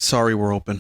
Sorry we're open.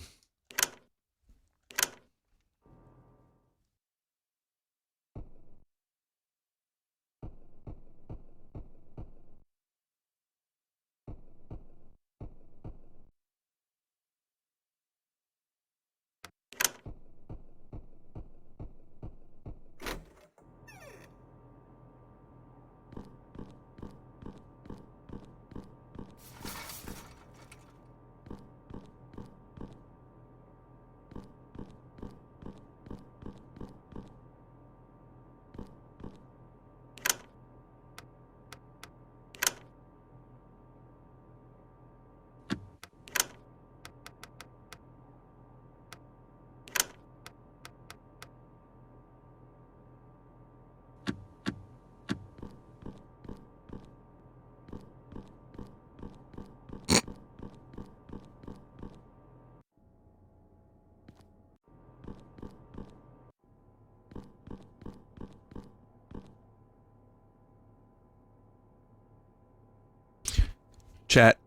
Chat.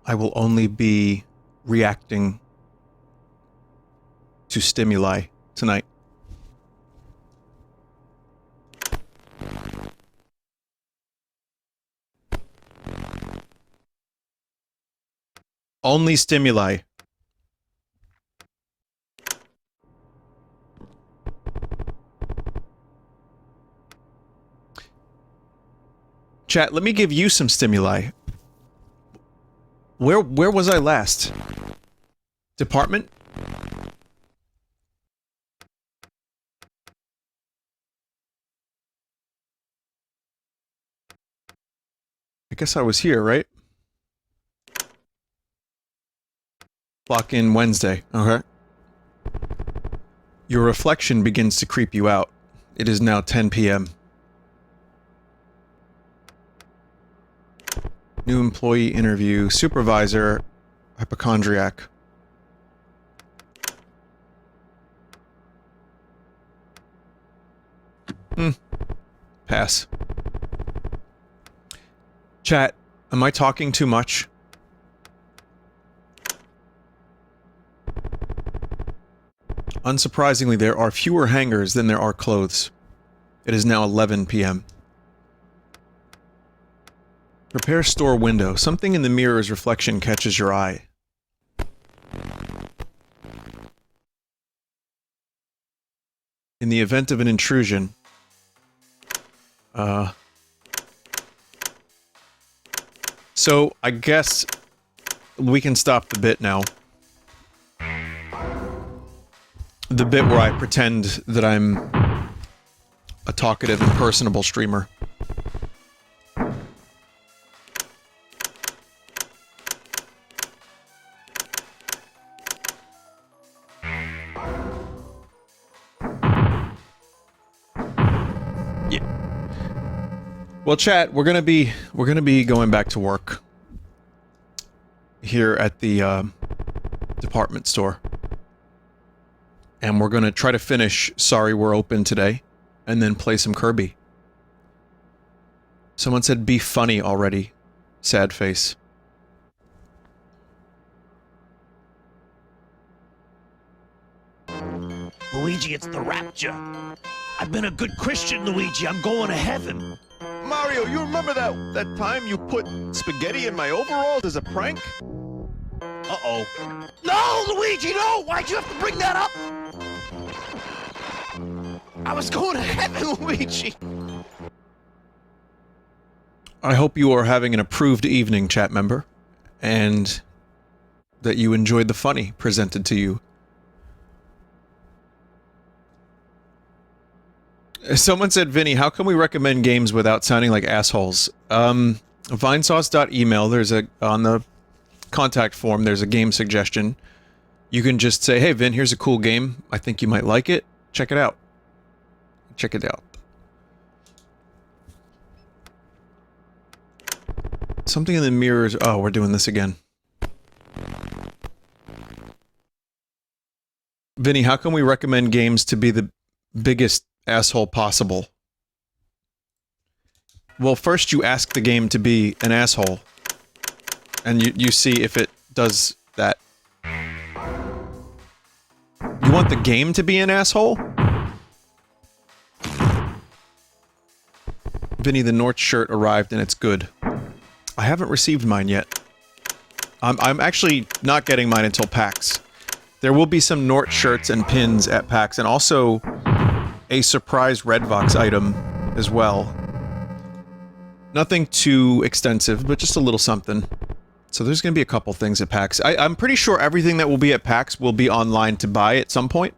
I will only be reacting to stimuli tonight. Only stimuli. Chat, let me give you some stimuli. Where was I last? Department? I guess I was here, right? Clock in Wednesday. Okay. Your reflection begins to creep you out. It is now 10 p.m. New employee interview. Supervisor. Hypochondriac. Pass. Chat, am I talking too much? Unsurprisingly, there are fewer hangers than there are clothes. It is now 11 p.m. Repair store window. Something in the mirror's reflection catches your eye. In the event of an intrusion... So, I guess... we can stop the bit now. The bit where I pretend that I'm a talkative and personable streamer. Yeah. Well, chat, we're gonna be going back to work here at the department store. And we're gonna try to finish Sorry We're Open today, and then play some Kirby. Someone said be funny already. Sad face. Luigi, it's the rapture. I've been a good Christian, Luigi. I'm going to heaven. Mario, you remember that time you put spaghetti in my overalls as a prank? Uh-oh. No, Luigi, no! Why'd you have to bring that up? I was going to heaven, Luigi. I hope you are having an approved evening, chat member, and that you enjoyed the funny presented to you. Someone said, Vinny, how can we recommend games without sounding like assholes? Vinesauce.email, there's on the contact form, there's a game suggestion. You can just say, hey Vin, here's a cool game. I think you might like it. Check it out. Check it out. Something in the mirrors. Oh, we're doing this again. Vinny, how can we recommend games to be the biggest asshole possible? Well, first you ask the game to be an asshole. And you see if it does that. You want the game to be an asshole? Vinny, the North shirt arrived and it's good. I haven't received mine yet. I'm actually not getting mine until PAX. There will be some North shirts and pins at PAX, and also a surprise Redvox item as well. Nothing too extensive, but just a little something. So there's going to be a couple things at PAX. I'm pretty sure everything that will be at PAX will be online to buy at some point.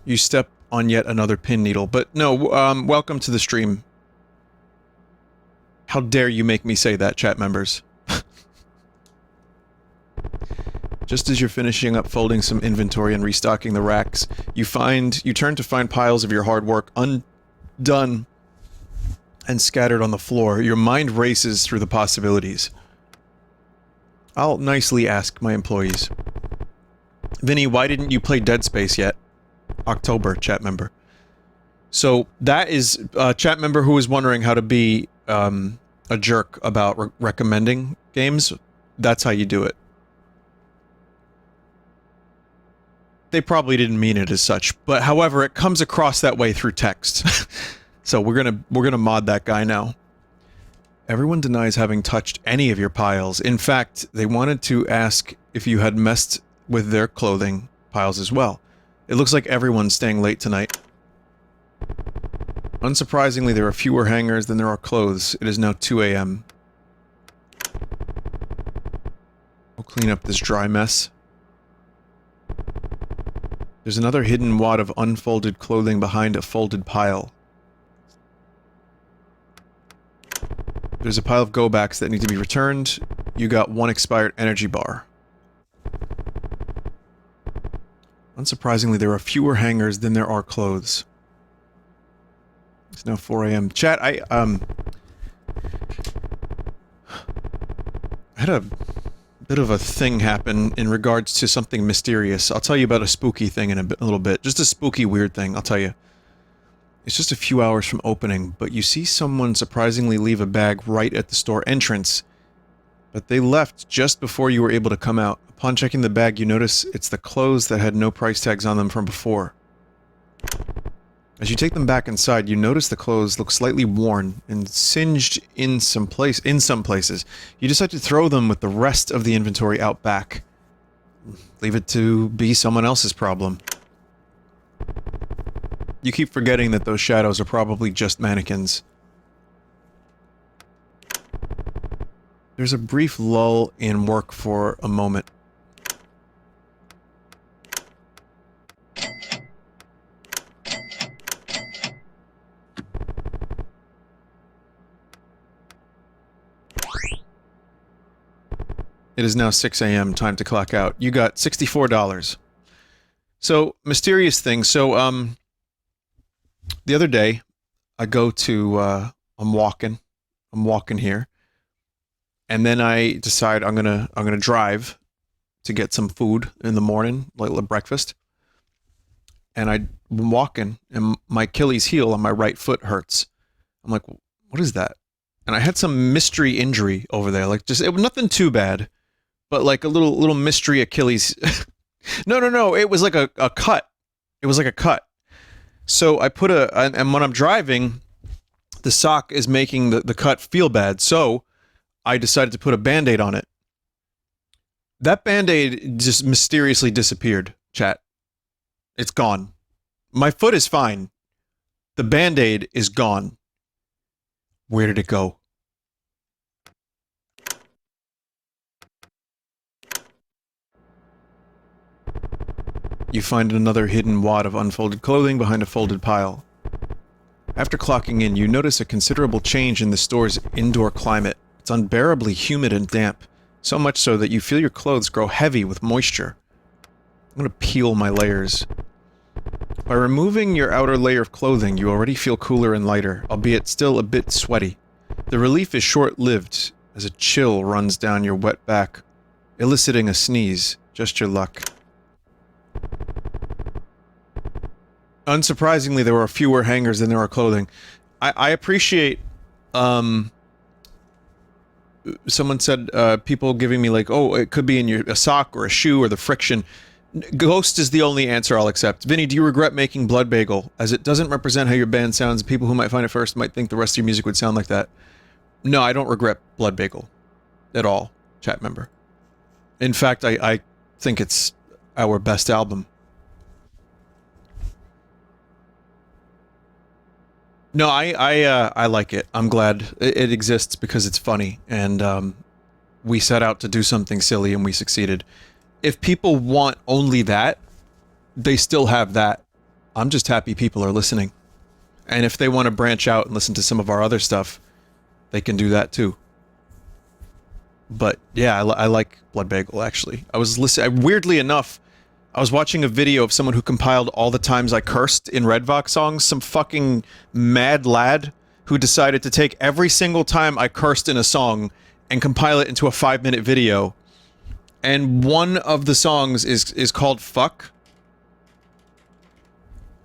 You step on yet another pin needle, but no, welcome to the stream. How dare you make me say that, chat members. Just as you're finishing up folding some inventory and restocking the racks, you turn to find piles of your hard work undone and scattered on the floor. Your mind races through the possibilities. I'll nicely ask my employees. Vinny, why didn't you play Dead Space yet? October, chat member. So, that is a chat member who was wondering how to be, a jerk about recommending games. That's how you do it. They probably didn't mean it as such, but however, it comes across that way through text. So we're gonna mod that guy now. Everyone denies having touched any of your piles. In fact, they wanted to ask if you had messed with their clothing piles as well. It looks like everyone's staying late tonight. Unsurprisingly, there are fewer hangers than there are clothes. It is now 2 a.m. We'll clean up this dry mess. There's another hidden wad of unfolded clothing behind a folded pile. There's a pile of go-backs that need to be returned. You got one expired energy bar. Unsurprisingly, there are fewer hangers than there are clothes. It's now 4 a.m. Chat, I had a bit of a thing happen in regards to something mysterious. I'll tell you about a spooky thing in a little bit. Just a spooky, weird thing, I'll tell you. It's just a few hours from opening, but you see someone surprisingly leave a bag right at the store entrance. But they left just before you were able to come out. Upon checking the bag, you notice it's the clothes that had no price tags on them from before. As you take them back inside, you notice the clothes look slightly worn and singed in some places. You decide to throw them with the rest of the inventory out back. Leave it to be someone else's problem. You keep forgetting that those shadows are probably just mannequins. There's a brief lull in work for a moment. It is now 6 a.m. Time to clock out. You got $64. So, mysterious thing. So, the other day, I go to, I'm walking here. And then I decide I'm gonna drive to get some food in the morning, like breakfast. And I'm walking, and my Achilles heel on my right foot hurts. I'm like, what is that? And I had some mystery injury over there, like just, it was nothing too bad. But like a little mystery Achilles. No, it was like a cut. It was like a cut. So I put and when I'm driving, the sock is making the cut feel bad. So I decided to put a Band-Aid on it. That Band-Aid just mysteriously disappeared, chat. It's gone. My foot is fine. The Band-Aid is gone. Where did it go? You find another hidden wad of unfolded clothing behind a folded pile. After clocking in, you notice a considerable change in the store's indoor climate. It's unbearably humid and damp, so much so that you feel your clothes grow heavy with moisture. I'm gonna peel my layers. By removing your outer layer of clothing, you already feel cooler and lighter, albeit still a bit sweaty. The relief is short-lived as a chill runs down your wet back, eliciting a sneeze. Just your luck. Unsurprisingly, there were fewer hangers than there are clothing. I appreciate, someone said, people giving me like, oh, it could be in a sock or a shoe or the friction. Ghost is the only answer I'll accept. Vinny, do you regret making Blood Bagel? As it doesn't represent how your band sounds, people who might find it first might think the rest of your music would sound like that. No, I don't regret Blood Bagel. At all, chat member. In fact, I think it's our best album. No, I like it. I'm glad it exists because it's funny, and we set out to do something silly and we succeeded. If people want only that, they still have that. I'm just happy people are listening. And if they want to branch out and listen to some of our other stuff, they can do that too. But yeah, I like Blood Bagel, actually. I was listening, weirdly enough, I was watching a video of someone who compiled all the times I cursed in Red Vox songs. Some fucking mad lad who decided to take every single time I cursed in a song and compile it into a 5-minute video. And one of the songs is called Fuck.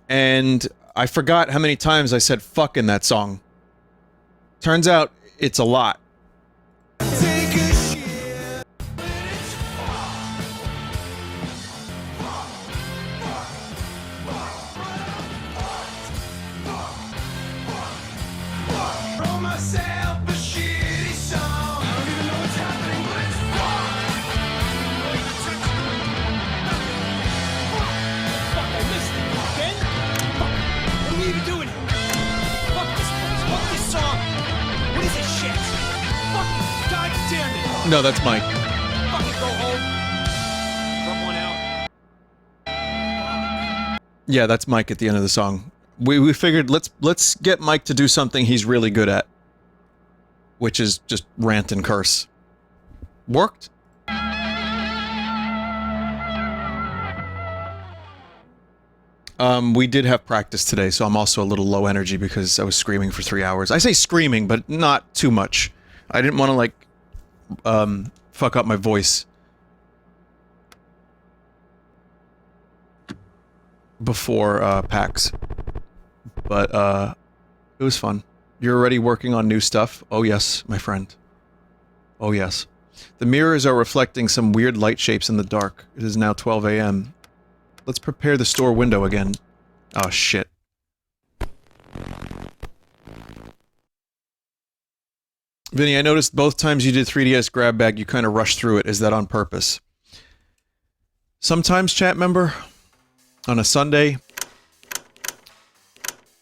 And I forgot how many times I said fuck in that song. Turns out, it's a lot. No, that's Mike. Fucking go home. Rub one out. Yeah, that's Mike at the end of the song. We figured let's get Mike to do something he's really good at, which is just rant and curse. Worked. We did have practice today, so I'm also a little low energy because I was screaming for 3 hours. I say screaming, but not too much. I didn't want to like fuck up my voice before PAX, but it was fun. You're already working on new stuff? Oh yes, my friend. Oh yes. The mirrors are reflecting some weird light shapes in the dark. It is now 12 a.m. Let's prepare the store window again. Oh shit. Vinny, I noticed both times you did 3DS grab bag, you kind of rushed through it. Is that on purpose? Sometimes, chat member, on a Sunday,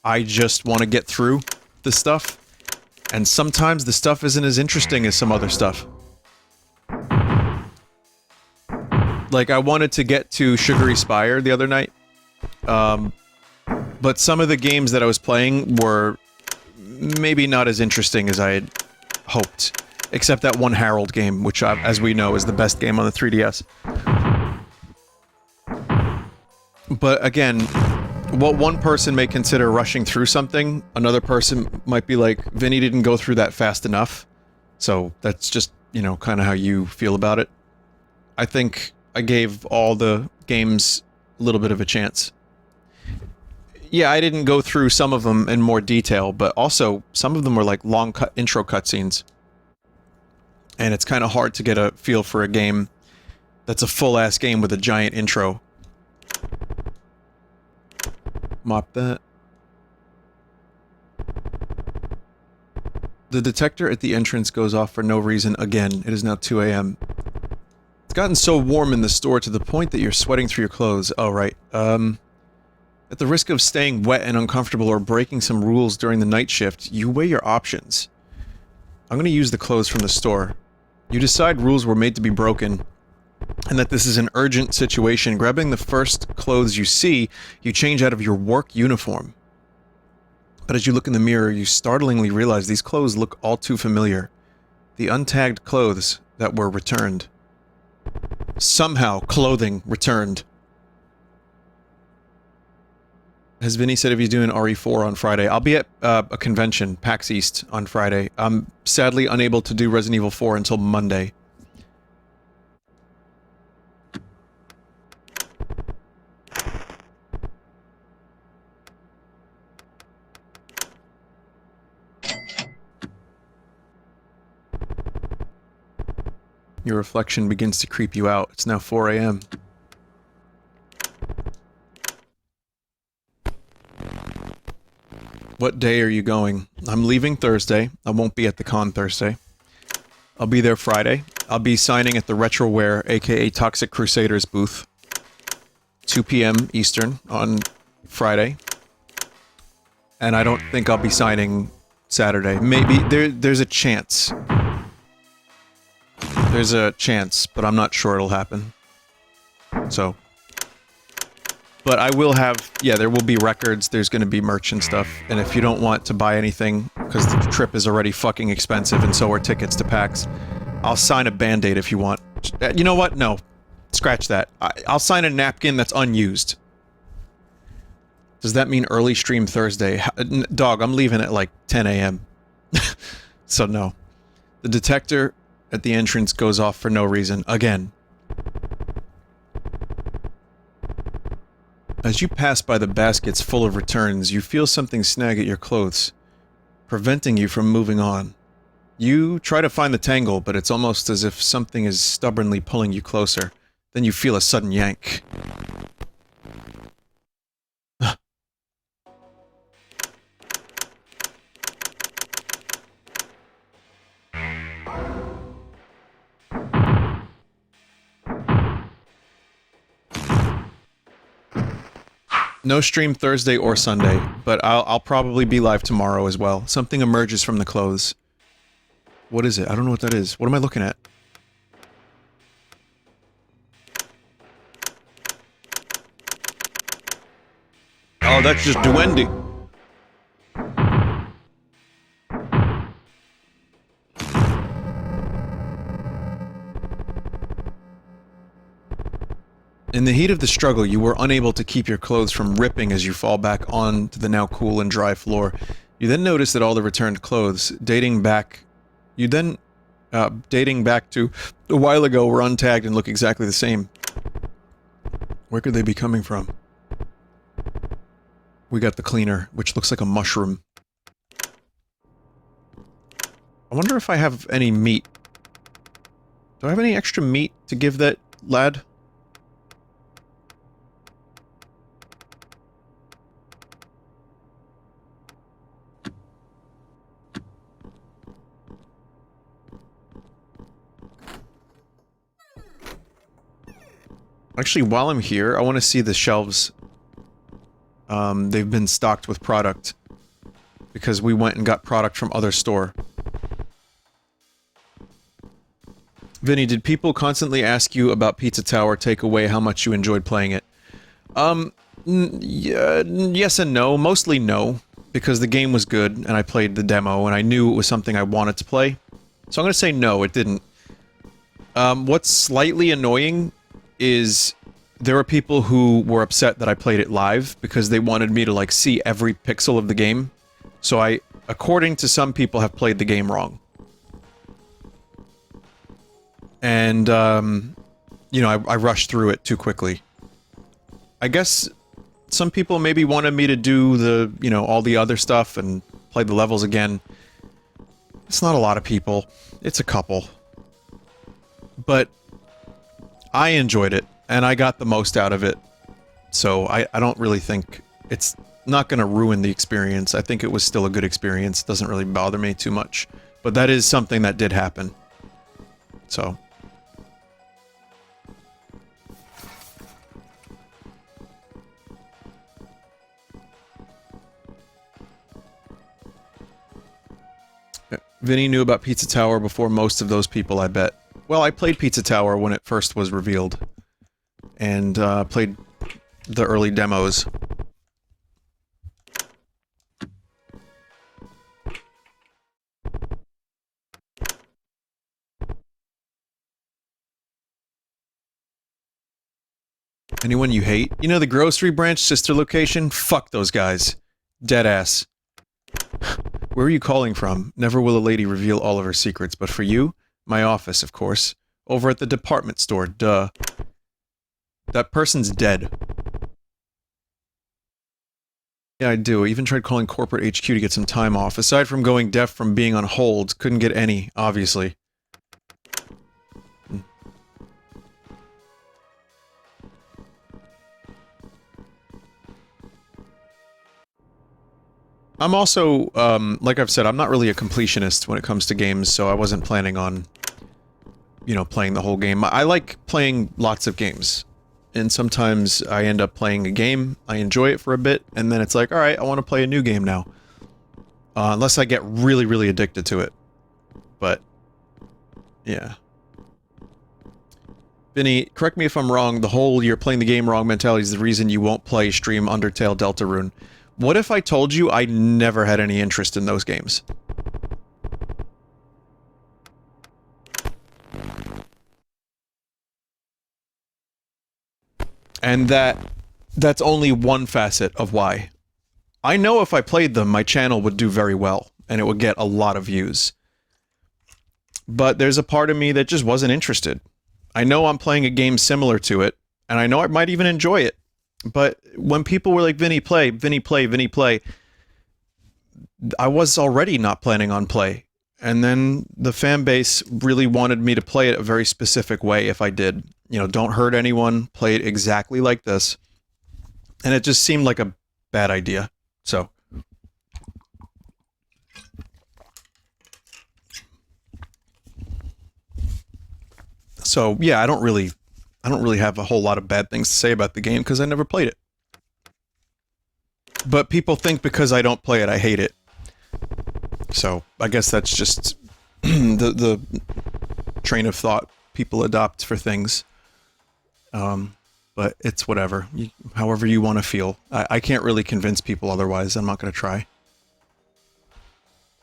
I just want to get through the stuff, and sometimes the stuff isn't as interesting as some other stuff. Like, I wanted to get to Sugary Spire the other night, but some of the games that I was playing were maybe not as interesting as I had hoped. Except that one Harold game, which, as we know, is the best game on the 3DS. But again, what one person may consider rushing through something, another person might be like, Vinny didn't go through that fast enough. So that's just, you know, kind of how you feel about it. I think I gave all the games a little bit of a chance. Yeah, I didn't go through some of them in more detail, but also some of them were like long intro cutscenes. And it's kind of hard to get a feel for a game that's a full-ass game with a giant intro. Mop that. The detector at the entrance goes off for no reason again. It is now 2 a.m. It's gotten so warm in the store to the point that you're sweating through your clothes. Oh, right. At the risk of staying wet and uncomfortable or breaking some rules during the night shift, you weigh your options. I'm gonna use the clothes from the store. You decide rules were made to be broken, and that this is an urgent situation. Grabbing the first clothes you see, you change out of your work uniform. But as you look in the mirror, you startlingly realize these clothes look all too familiar. The untagged clothes that were returned. Somehow, clothing returned. Has Vinny said if he's doing RE4 on Friday? I'll be at a convention, PAX East, on Friday. I'm sadly unable to do Resident Evil 4 until Monday. Your reflection begins to creep you out. It's now 4 a.m. What day are you going? I'm leaving Thursday. I won't be at the con Thursday. I'll be there Friday. I'll be signing at the Retroware, aka Toxic Crusaders booth. 2 p.m. Eastern on Friday. And I don't think I'll be signing Saturday. Maybe there's a chance. There's a chance, but I'm not sure it'll happen. So. But I will have, yeah, there will be records, there's gonna be merch and stuff, and if you don't want to buy anything, because the trip is already fucking expensive and so are tickets to PAX, I'll sign a Band-Aid if you want. You know what? No. Scratch that. I'll sign a napkin that's unused. Does that mean early stream Thursday? Dog, I'm leaving at like 10 a.m. So no. The detector at the entrance goes off for no reason. Again. As you pass by the baskets full of returns, you feel something snag at your clothes, preventing you from moving on. You try to find the tangle, but it's almost as if something is stubbornly pulling you closer. Then you feel a sudden yank. No stream Thursday or Sunday, but I'll probably be live tomorrow as well. Something emerges from the clothes. What is it? I don't know what that is. What am I looking at? Oh, that's just Duende. In the heat of the struggle, you were unable to keep your clothes from ripping as you fall back onto the now cool and dry floor. You then notice that all the returned clothes, dating back to a while ago, were untagged and look exactly the same. Where could they be coming from? We got the cleaner, which looks like a mushroom. I wonder if I have any meat. Do I have any extra meat to give that lad? Actually, while I'm here, I want to see the shelves. They've been stocked with product. Because we went and got product from other store. Vinny, did people constantly ask you about Pizza Tower take away how much you enjoyed playing it? Yes and no. Mostly no. Because the game was good, and I played the demo, and I knew it was something I wanted to play. So I'm gonna say no, it didn't. What's slightly annoying is there were people who were upset that I played it live because they wanted me to, like, see every pixel of the game. So I, according to some people, have played the game wrong. And, you know, I rushed through it too quickly. I guess some people maybe wanted me to do the, you know, all the other stuff and play the levels again. It's not a lot of people. It's a couple. But I enjoyed it, and I got the most out of it. So I don't really think it's not going to ruin the experience. I think it was still a good experience. It doesn't really bother me too much. But that is something that did happen. So. Vinny knew about Pizza Tower before most of those people, I bet. Well, I played Pizza Tower when it first was revealed. And, played the early demos. Anyone you hate? You know the grocery branch sister location? Fuck those guys. Deadass. Where are you calling from? Never will a lady reveal all of her secrets, but for you? My office, of course. Over at the department store, duh. That person's dead. Yeah, I do. I even tried calling corporate HQ to get some time off. Aside from going deaf from being on hold, couldn't get any, obviously. I'm also, like I've said, I'm not really a completionist when it comes to games, so I wasn't planning on, you know, playing the whole game. I like playing lots of games. And sometimes I end up playing a game, I enjoy it for a bit, and then it's like, alright, I want to play a new game now. Unless I get really, really addicted to it. But, yeah. Vinny, correct me if I'm wrong, the whole you're playing the game wrong mentality is the reason you won't play stream Undertale Deltarune. What if I told you I never had any interest in those games? And that's only one facet of why. I know if I played them, my channel would do very well, and it would get a lot of views. But there's a part of me that just wasn't interested. I know I'm playing a game similar to it, and I know I might even enjoy it. But when people were like, Vinny, play, Vinny, play, Vinny, play, I was already not planning on play. And then the fan base really wanted me to play it a very specific way if I did. You know, don't hurt anyone, play it exactly like this. And it just seemed like a bad idea. So. So, yeah, I don't really have a whole lot of bad things to say about the game because I never played it. But people think because I don't play it, I hate it. So, I guess that's just the train of thought people adopt for things. But it's whatever. However you want to feel. I can't really convince people otherwise. I'm not going to try.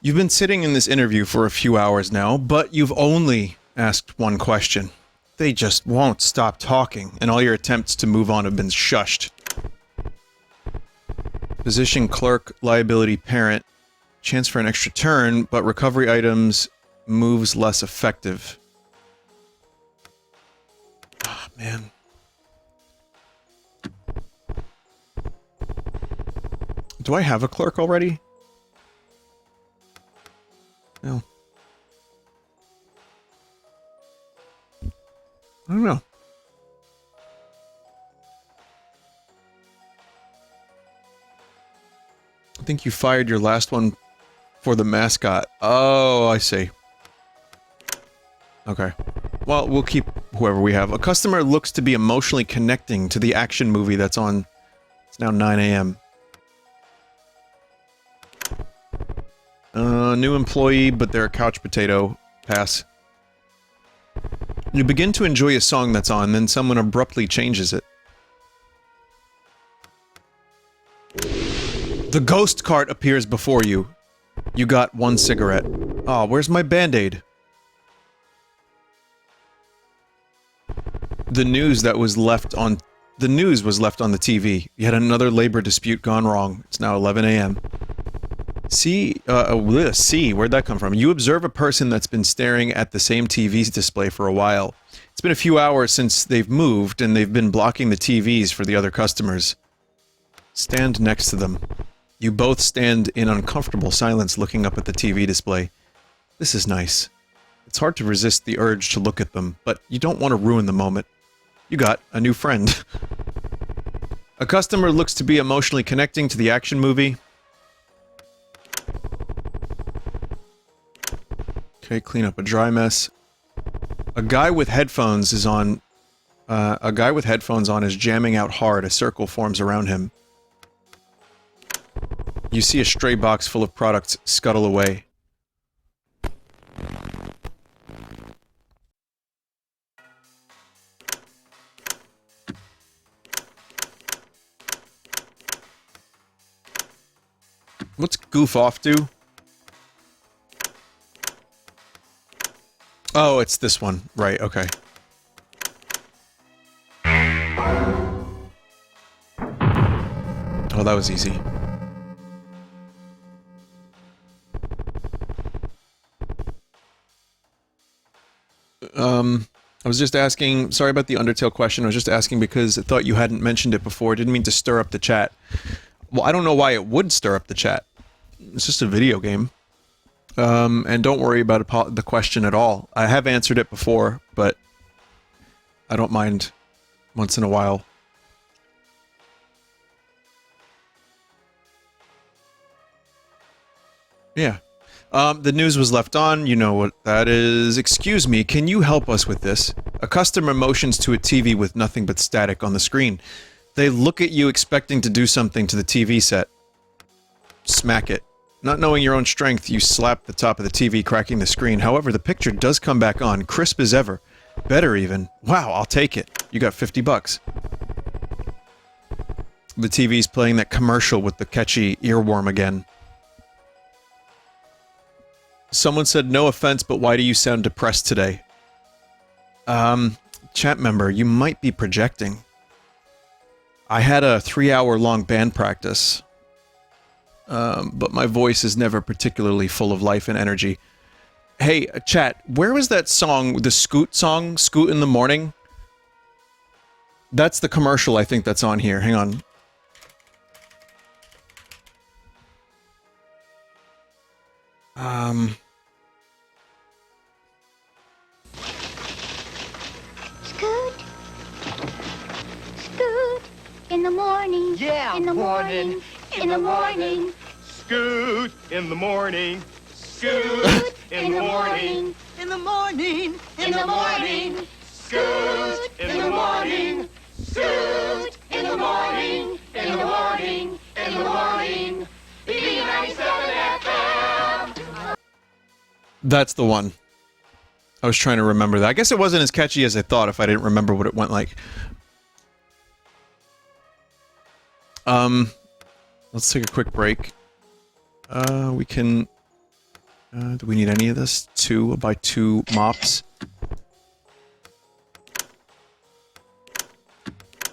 You've been sitting in this interview for a few hours now, but you've only asked one question. They just won't stop talking, and all your attempts to move on have been shushed. Position clerk, liability parent. Chance for an extra turn, but recovery items moves less effective. Ah, man. Do I have a clerk already? No. I don't know. I think you fired your last one for the mascot. Oh, I see. Okay. Well, we'll keep whoever we have. A customer looks to be emotionally connecting to the action movie that's on. It's now 9 a.m. New employee, but they're a couch potato. Pass. You begin to enjoy a song that's on, then someone abruptly changes it. The ghost cart appears before you. You got one cigarette. Oh, where's my Band-Aid? The news was left on the TV. Yet another labor dispute gone wrong. It's now 11 a.m. C, where'd that come from? You observe a person that's been staring at the same TV's display for a while. It's been a few hours since they've moved, and they've been blocking the TVs for the other customers. Stand next to them. You both stand in uncomfortable silence looking up at the TV display. This is nice. It's hard to resist the urge to look at them, but you don't want to ruin the moment. You got a new friend. A customer looks to be emotionally connecting to the action movie. Okay, clean up a dry mess. A guy with headphones is on... a guy with headphones on is jamming out hard. A circle forms around him. You see a stray box full of products scuttle away. What's goof off do? Oh, it's this one. Right, okay. that was easy. I was just asking, sorry about the Undertale question, I was just asking because I thought you hadn't mentioned it before. I didn't mean to stir up the chat. Well, I don't know why it would stir up the chat. It's just a video game. And don't worry about the question at all. I have answered it before, but I don't mind once in a while. Yeah. The news was left on, you know what that is. Excuse me, can you help us with this? A customer motions to a TV with nothing but static on the screen. They look at you expecting to do something to the TV set. Smack it. Not knowing your own strength, you slap the top of the TV, cracking the screen. However, the picture does come back on, crisp as ever. Better even. Wow, I'll take it. You got 50 bucks. The TV's playing that commercial with the catchy earworm again. Someone said, no offense, but why do you sound depressed today? Chat member, you might be projecting. I had a 3-hour-long band practice. But my voice is never particularly full of life and energy. Hey, chat, where was that song, the Scoot song, Scoot in the Morning? That's the commercial I think that's on here. Hang on. Scoot. Scoot. In the morning. Yeah, in the morning. In the morning. Scoot in the morning. Scoot In the morning. In the morning. In the morning. Scoot in the morning. Scoot. In the morning. In the morning. In the morning. B97 FM. That's the one. I was trying to remember that. I guess it wasn't as catchy as I thought if I didn't remember what it went like. Let's take a quick break. We can... do we need any of this? I'll buy 2 mops.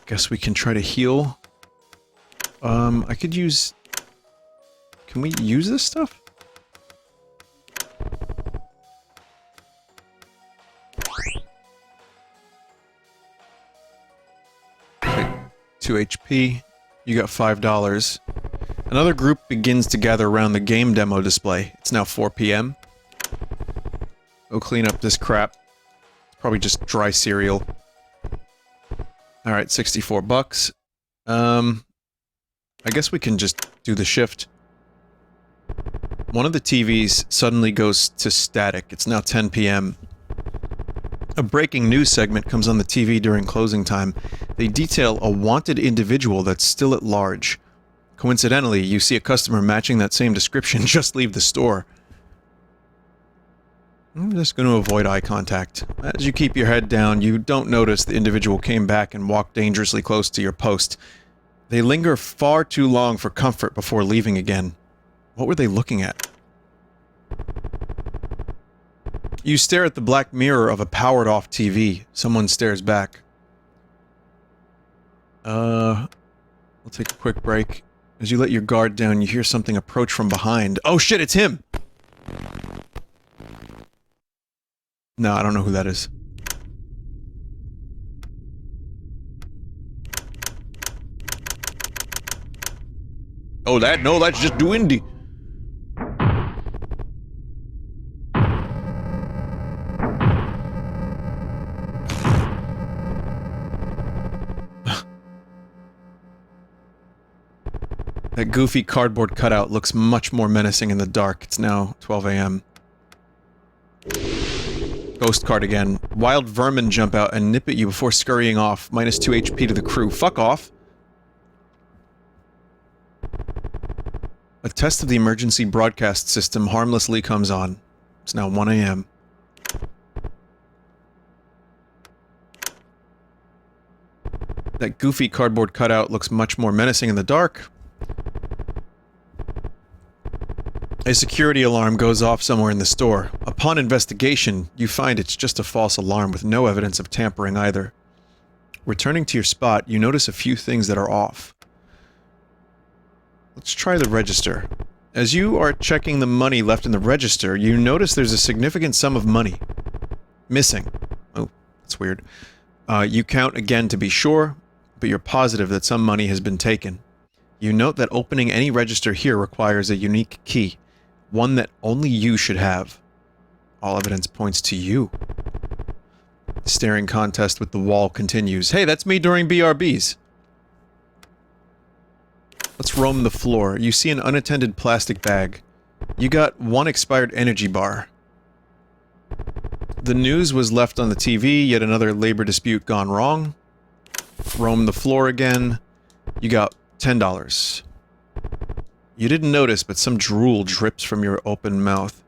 Guess we can try to heal. I could use... Can we use this stuff? Okay, 2 HP. You got $5. Another group begins to gather around the game demo display. It's now 4 p.m. Go clean up this crap. It's probably just dry cereal. Alright, 64 bucks. I guess we can just do the shift. One of the TVs suddenly goes to static. It's now 10 p.m. A breaking news segment comes on the TV during closing time. They detail a wanted individual that's still at large. Coincidentally, you see a customer matching that same description just leave the store. I'm just going to avoid eye contact. As you keep your head down, you don't notice the individual came back and walked dangerously close to your post. They linger far too long for comfort before leaving again. What were they looking at? You stare at the black mirror of a powered-off TV. Someone stares back. We'll take a quick break. As you let your guard down, you hear something approach from behind. Oh shit, it's him! No, I don't know who that is. Oh, no, that's just Duindy. That goofy cardboard cutout looks much more menacing in the dark. It's now 12 a.m. Ghost card again. Wild vermin jump out and nip at you before scurrying off. Minus 2 HP to the crew. Fuck off! A test of the emergency broadcast system harmlessly comes on. It's now 1 a.m. That goofy cardboard cutout looks much more menacing in the dark. A security alarm goes off somewhere in the store. Upon investigation, you find it's just a false alarm with no evidence of tampering either. Returning to your spot, you notice a few things that are off. Let's try the register. As you are checking the money left in the register, you notice there's a significant sum of money missing. Oh, that's weird. You count again to be sure, but you're positive that some money has been taken. You note that opening any register here requires a unique key, one that only you should have. All evidence points to you. The staring contest with the wall continues. Hey, that's me during BRBs. Let's roam the floor. You see an unattended plastic bag. You got one expired energy bar. The news was left on the TV, yet another labor dispute gone wrong. Roam the floor again. You got $10. You didn't notice, but some drool drips from your open mouth.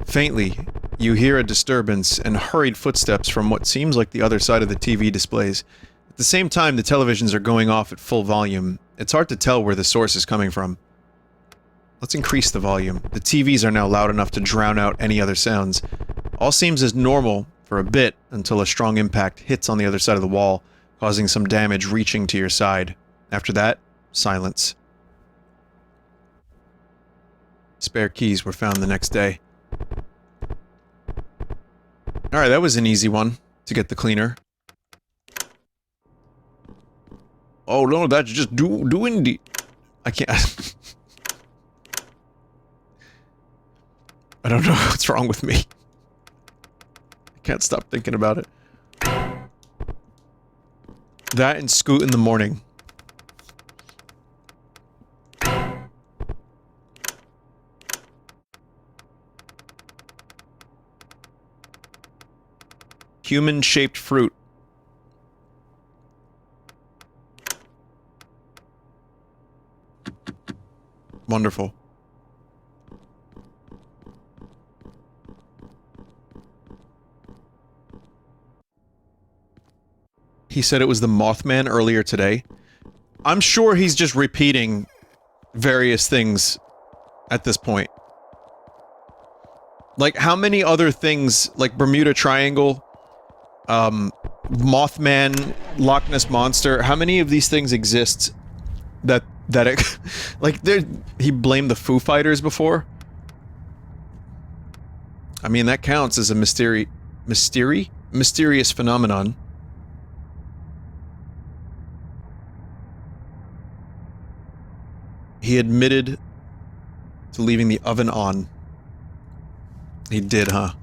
Faintly, you hear a disturbance and hurried footsteps from what seems like the other side of the TV displays. At the same time, the televisions are going off at full volume. It's hard to tell where the source is coming from. Let's increase the volume. The TVs are now loud enough to drown out any other sounds. All seems as normal for a bit until a strong impact hits on the other side of the wall, causing some damage reaching to your side. After that, silence. Spare keys were found the next day. Alright, that was an easy one to get the cleaner. Oh no, that's just doing the... I can't... I don't know what's wrong with me. I can't stop thinking about it. That and Scoot in the morning. Human-shaped fruit. Wonderful. He said it was the Mothman earlier today. I'm sure he's just repeating various things at this point. Like, how many other things, like Bermuda Triangle, Mothman, Loch Ness Monster, how many of these things exist that it, like, he blamed the Foo Fighters before? I mean, that counts as a mysterious phenomenon. He admitted to leaving the oven on. He did, huh?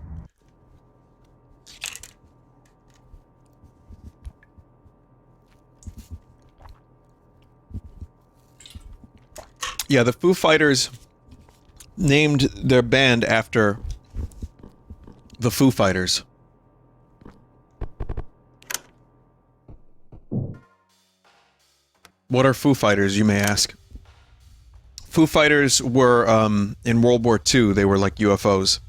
Yeah, the Foo Fighters named their band after the Foo Fighters. What are Foo Fighters, you may ask? Foo Fighters were, in World War II, they were like UFOs.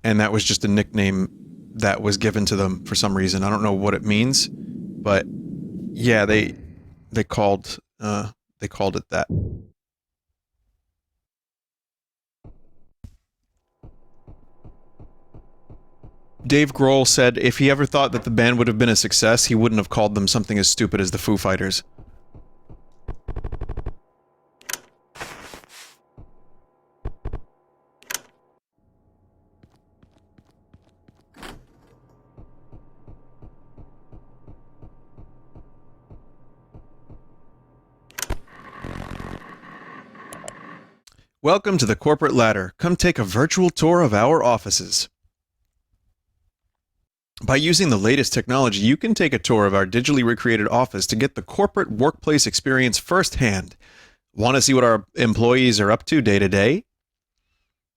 And that was just a nickname that was given to them for some reason. I don't know what it means, but yeah, they called it that. Dave Grohl said if he ever thought that the band would have been a success, he wouldn't have called them something as stupid as the Foo Fighters. Welcome to the corporate ladder. Come take a virtual tour of our offices. By using the latest technology, you can take a tour of our digitally recreated office to get the corporate workplace experience firsthand. Want to see what our employees are up to day to day?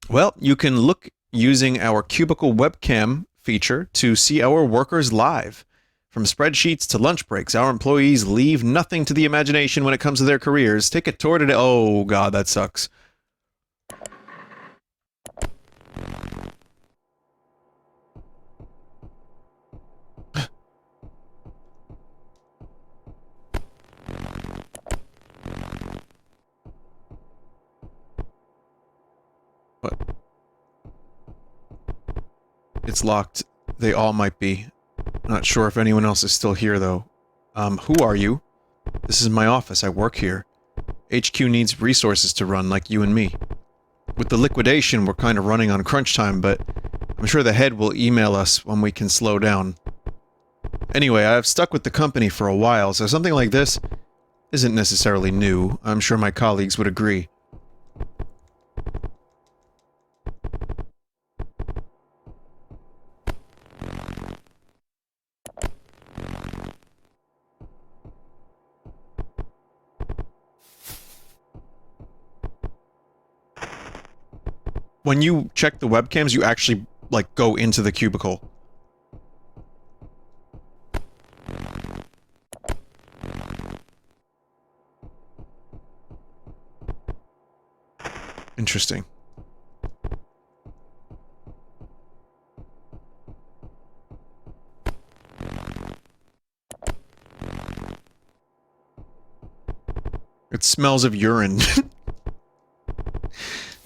Well, you can look using our cubicle webcam feature to see our workers live. From spreadsheets to lunch breaks, our employees leave nothing to the imagination when it comes to their careers. Take a tour today. Oh god, that sucks. What? It's locked. They all might be. Not sure if anyone else is still here, though. Who are you? This is my office. I work here. HQ needs resources to run, like you and me. With the liquidation, we're kind of running on crunch time, but I'm sure the head will email us when we can slow down. Anyway, I've stuck with the company for a while, so something like this isn't necessarily new. I'm sure my colleagues would agree. When you check the webcams, you actually, like, go into the cubicle. Interesting. It smells of urine.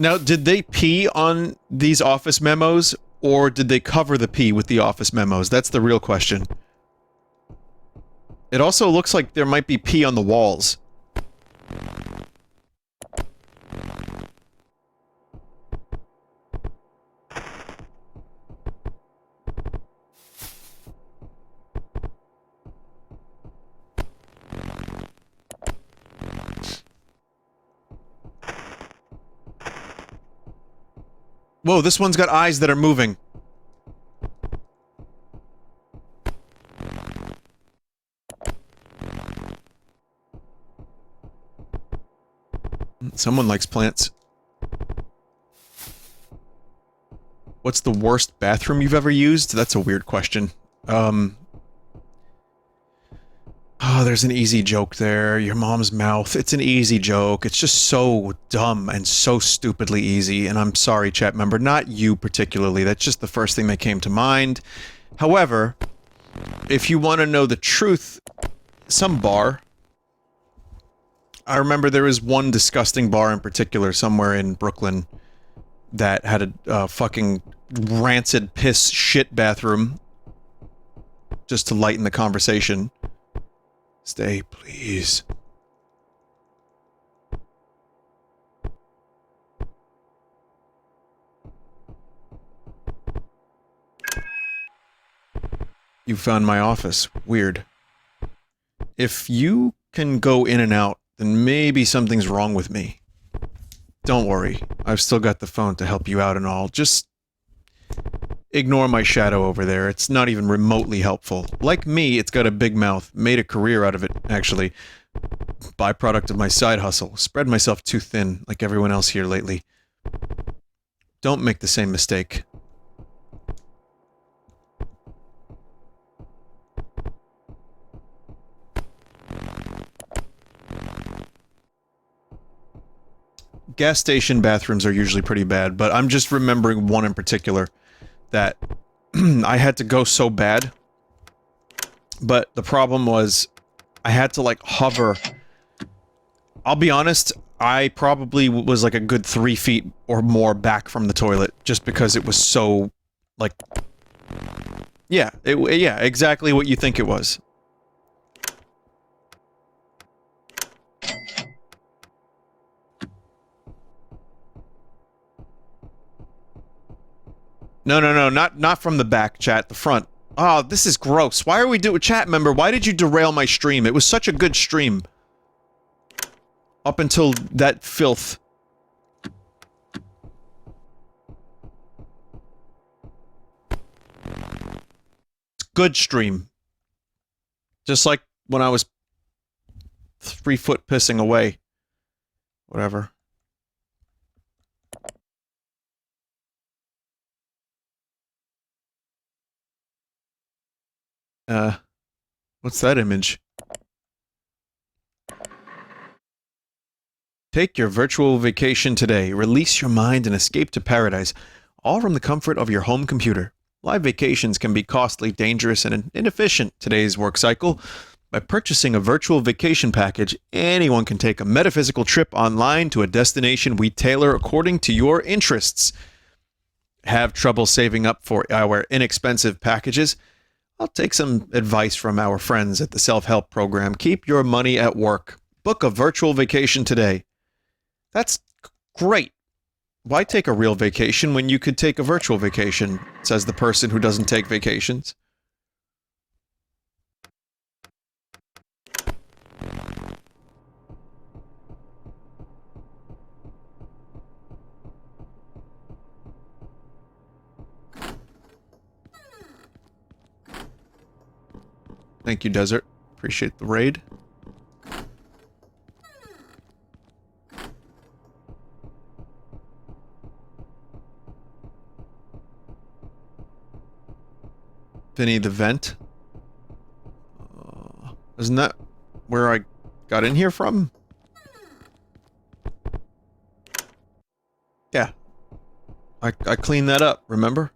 Now, did they pee on these office memos, or did they cover the pee with the office memos? That's the real question. It also looks like there might be pee on the walls. Whoa, this one's got eyes that are moving. Someone likes plants. What's the worst bathroom you've ever used? That's a weird question. Oh, there's an easy joke there. Your mom's mouth. It's an easy joke. It's just so dumb and so stupidly easy. And I'm sorry, chat member. Not you particularly. That's just the first thing that came to mind. However, if you want to know the truth, some bar... I remember there was one disgusting bar in particular somewhere in Brooklyn that had a fucking rancid piss shit bathroom just to lighten the conversation. Stay, please. You found my office. Weird. If you can go in and out, then maybe something's wrong with me. Don't worry. I've still got the phone to help you out and all. Just ignore my shadow over there. It's not even remotely helpful. Like me, it's got a big mouth. Made a career out of it, actually. Byproduct of my side hustle. Spread myself too thin, like everyone else here lately. Don't make the same mistake. Gas station bathrooms are usually pretty bad, but I'm just remembering one in particular that I had to go so bad, but the problem was I had to, like, hover. I'll be honest, I probably was like a good 3 feet or more back from the toilet, just because it was so, like... Yeah, yeah, exactly what you think it was. No, not from the back, chat, the front. Oh, this is gross. Why are we doing... Chat member, why did you derail my stream? It was such a good stream. Up until that filth. Good stream. Just like when I was 3 foot pissing away. Whatever. What's that image? Take your virtual vacation today. Release your mind and escape to paradise, all from the comfort of your home computer. Live vacations can be costly, dangerous, and inefficient today's work cycle. By purchasing a virtual vacation package, anyone can take a metaphysical trip online to a destination we tailor according to your interests. Have trouble saving up for our inexpensive packages? I'll take some advice from our friends at the self-help program. Keep your money at work. Book a virtual vacation today. That's great. Why take a real vacation when you could take a virtual vacation, says the person who doesn't take vacations. Thank you, Desert. Appreciate the raid. Vinny the vent. Isn't that where I got in here from? Yeah. I cleaned that up, remember?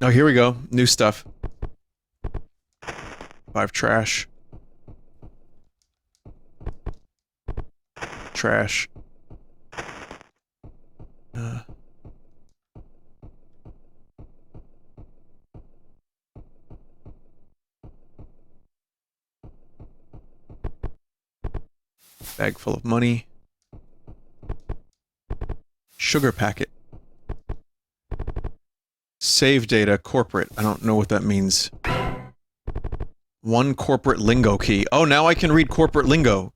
Oh, here we go. New stuff. 5 trash. Trash. Bag full of money. Sugar packet. Save data, corporate. I don't know what that means. 1 corporate lingo key. Oh, now I can read corporate lingo.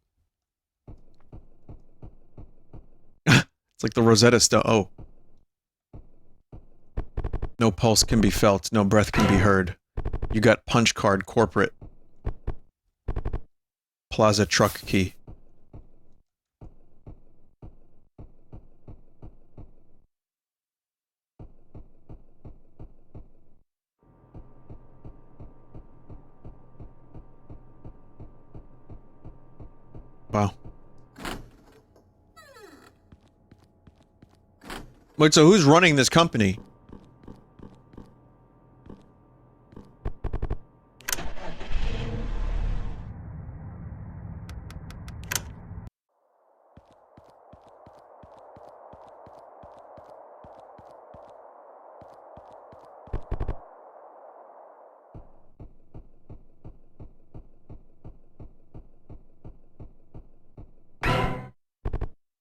It's like the Rosetta Stone. Oh. No pulse can be felt. No breath can be heard. You got punch card, corporate. Plaza truck key. Wow. Wait, so who's running this company?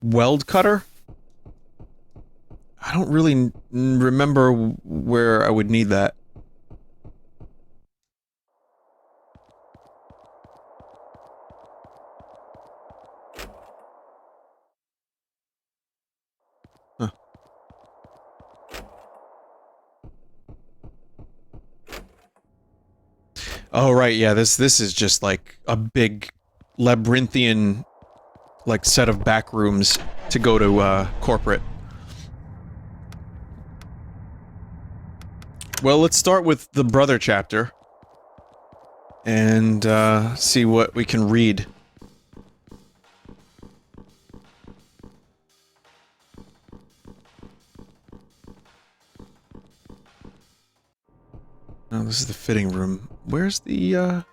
Weld cutter? I don't really remember where I would need that. Huh. Oh, right, yeah, this is just like a big labyrinthian like set of back rooms to go to corporate. Well, let's start with the brother chapter and see what we can read. Oh, this is the fitting room. Where's the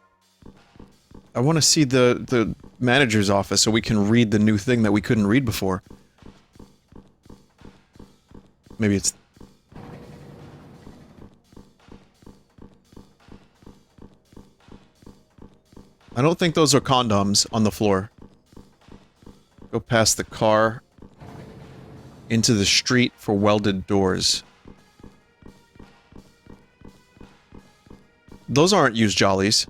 I want to see the manager's office so we can read the new thing that we couldn't read before. Maybe it's... I don't think those are condoms on the floor. Go past the car. Into the street for welded doors. Those aren't used jollies.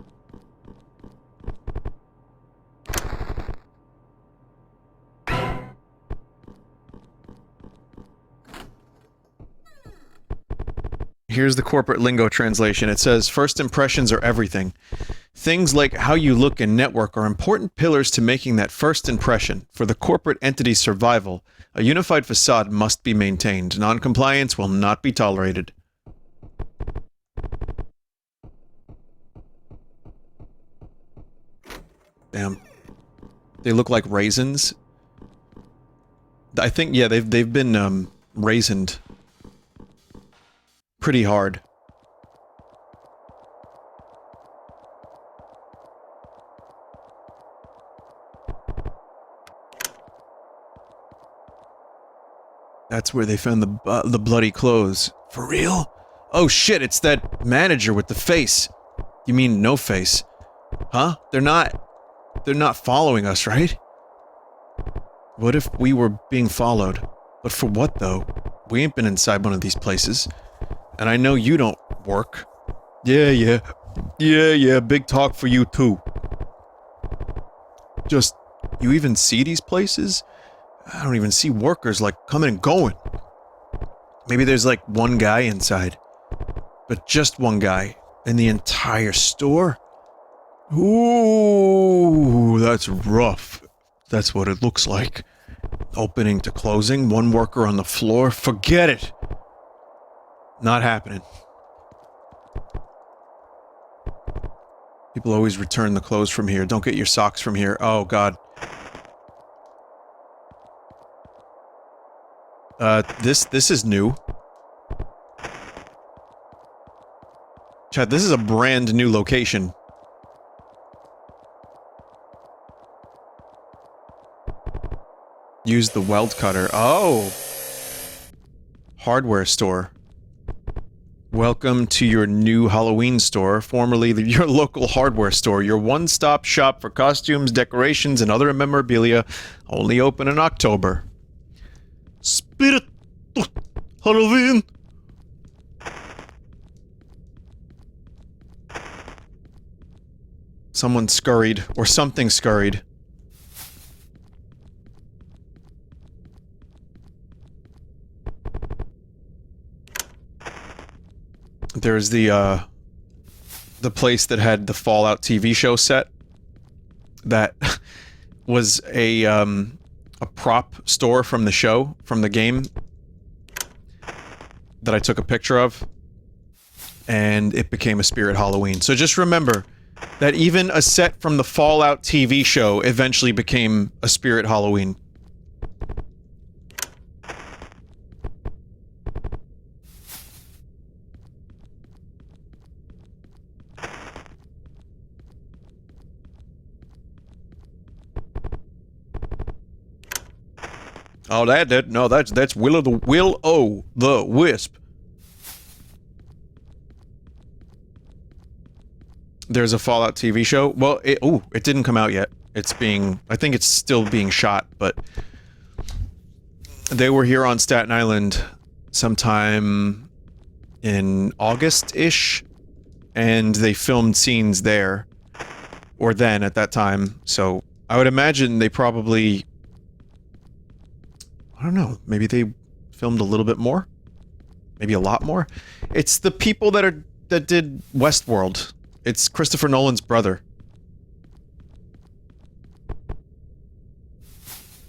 Here's the corporate lingo translation. It says, first impressions are everything. Things like how you look and network are important pillars to making that first impression. For the corporate entity's survival, a unified facade must be maintained. Non-compliance will not be tolerated. Damn. They look like raisins. I think, yeah, they've been, raisined. Pretty hard. That's where they found the bloody clothes. For real? Oh shit, it's that manager with the face. You mean no face? Huh? They're not following us, right? What if we were being followed? But for what, though? We ain't been inside one of these places. And I know you don't work. Yeah, big talk for you, too. Just, you even see these places? I don't even see workers, like, coming and going. Maybe there's, like, one guy inside. But just one guy. In the entire store? Ooh, that's rough. That's what it looks like. Opening to closing, one worker on the floor. Forget it! Not happening. People always return the clothes from here. Don't get your socks from here. Oh, God. This is new. Chat, this is a brand new location. Use the weld cutter. Oh! Hardware store. Welcome to your new Halloween store, formerly your local hardware store. Your one-stop shop for costumes, decorations, and other memorabilia. Only open in October. Spirit Halloween! Someone scurried, or something scurried. There's the place that had the Fallout TV show set. That was a prop store from the show, from the game, that I took a picture of. And it became a Spirit Halloween. So just remember that even a set from the Fallout TV show eventually became a Spirit Halloween. Oh, no, that's Will-O the Wisp. There's a Fallout TV show. Well, it didn't come out yet. I think it's still being shot, but they were here on Staten Island sometime in August-ish, and they filmed scenes there, or then at that time, so I would imagine they probably, I don't know, maybe they filmed a little bit more? Maybe a lot more? It's the people that did Westworld. It's Christopher Nolan's brother.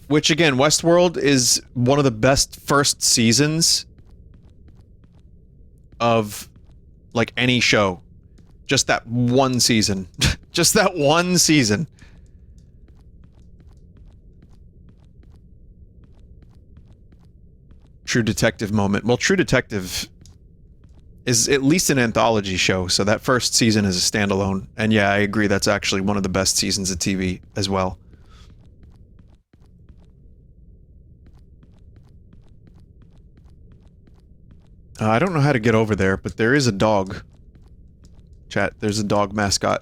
Which, again, Westworld is one of the best first seasons of, like, any show. Just that one season. Just that one season. True Detective moment. Well, True Detective is at least an anthology show, so that first season is a standalone. And yeah, I agree, that's actually one of the best seasons of TV as well. I don't know how to get over there, but there is a dog. Chat, there's a dog mascot.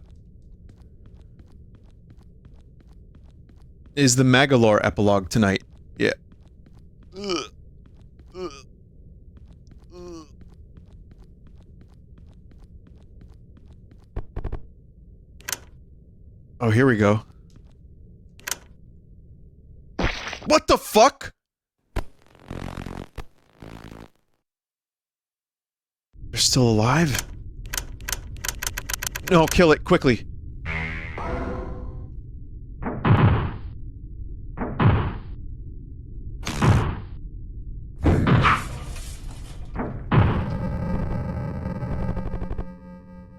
Is the Magalore epilogue tonight? Yeah. Oh, here we go. What the fuck? They're still alive? No, kill it, quickly.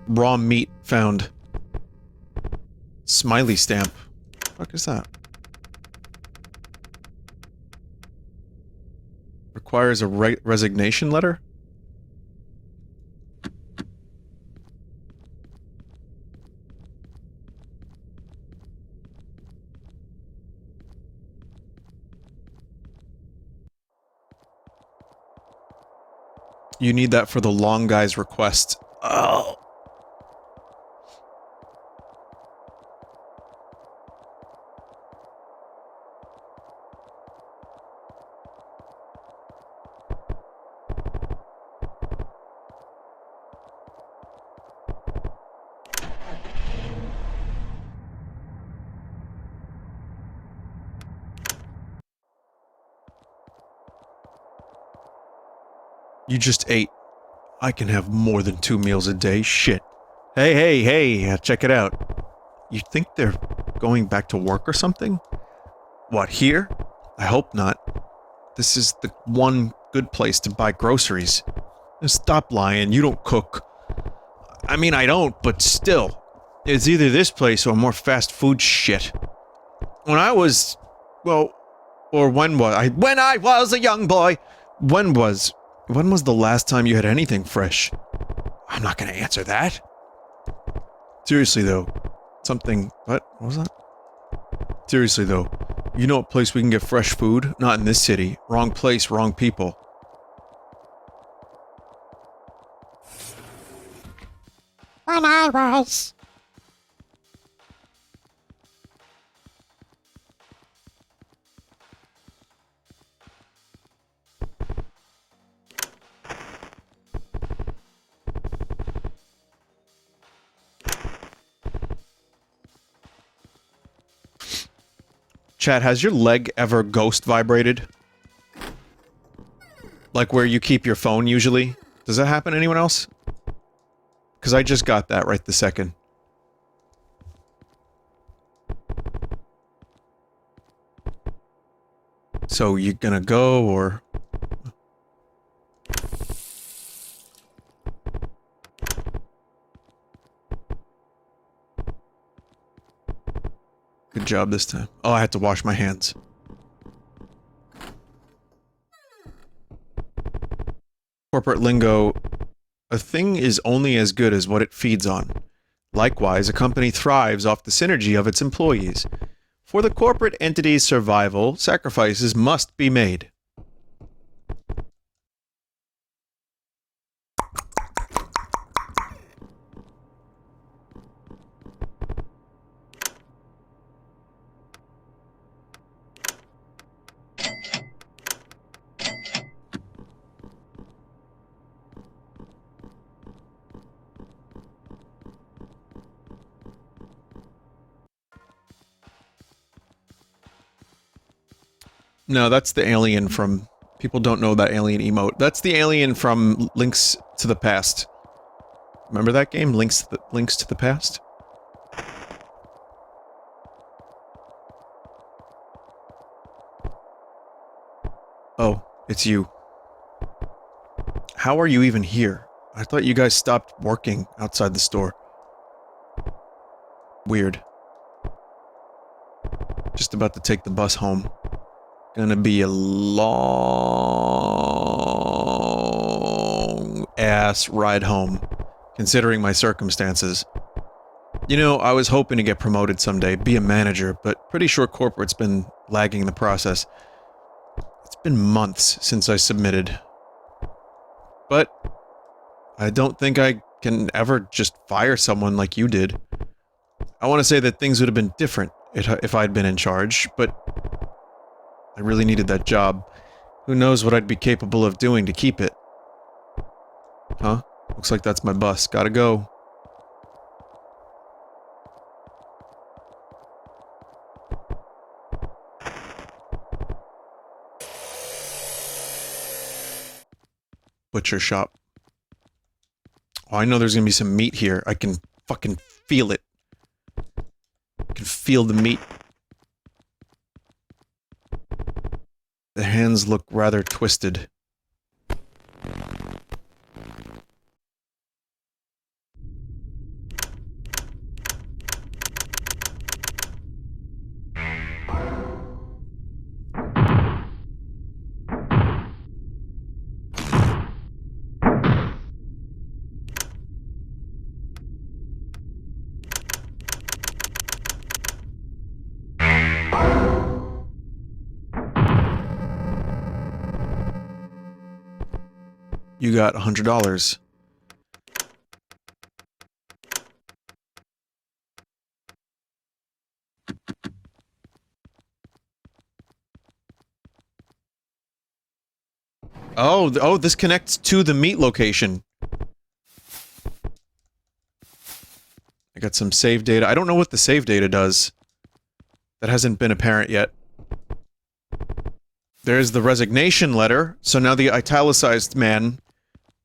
Raw meat found. Smiley stamp. What the fuck is that? Requires a resignation letter? You need that for the long guy's request. Oh. You just ate. I can have more than 2 meals a day. Shit. Hey, check it out. You think they're going back to work or something? What, here? I hope not. This is the one good place to buy groceries. Stop lying, you don't cook. I mean, I don't, but still. It's either this place or more fast food shit. When I was... well... or when I was a young boy! When was the last time you had anything fresh? I'm not gonna answer that. Seriously though, what was that? Seriously though, you know a place we can get fresh food? Not in this city. Wrong place, wrong people. When I was... Chat, has your leg ever ghost vibrated? Like where you keep your phone usually? Does that happen to anyone else? Because I just got that right this second. So you gonna go or... Good job this time. Oh, I had to wash my hands. Corporate lingo. A thing is only as good as what it feeds on. Likewise, a company thrives off the synergy of its employees. For the corporate entity's survival, sacrifices must be made. No, that's the alien from... People don't know that alien emote. That's the alien from Links to the Past. Remember that game? Links to the Past? Oh, it's you. How are you even here? I thought you guys stopped working outside the store. Weird. Just about to take the bus home. Gonna be a long ass ride home, considering my circumstances. You know, I was hoping to get promoted someday, be a manager, but pretty sure corporate's been lagging the process. It's been months since I submitted. But I don't think I can ever just fire someone like you did. I want to say that things would have been different if I'd been in charge, but I really needed that job. Who knows what I'd be capable of doing to keep it. Huh? Looks like that's my bus. Gotta go. Butcher shop. Oh, I know there's gonna be some meat here. I can fucking feel it. I can feel the meat. The hands look rather twisted. You got $100. Oh, this connects to the meat location. I got some save data. I don't know what the save data does. That hasn't been apparent yet. There's the resignation letter, so now the italicized man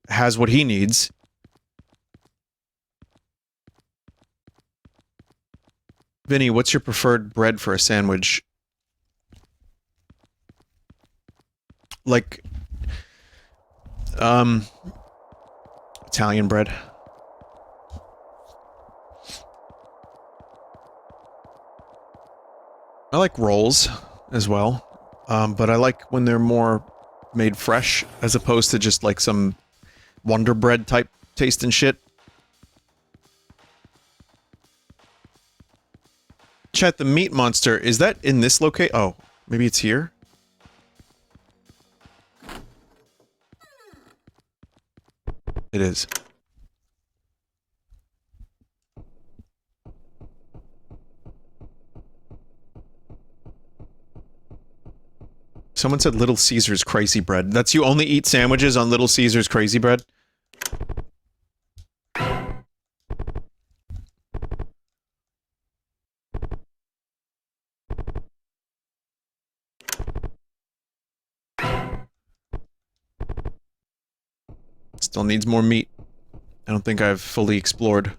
has what he needs. Vinny, what's your preferred bread for a sandwich? Like, Italian bread. I like rolls as well, but I like when they're more made fresh as opposed to just like some Wonder Bread type taste and shit. Chat, the meat monster, is that in this location? Oh, maybe it's here? It is. Someone said Little Caesar's Crazy Bread. That's you only eat sandwiches on Little Caesar's Crazy Bread? Still needs more meat. I don't think I've fully explored.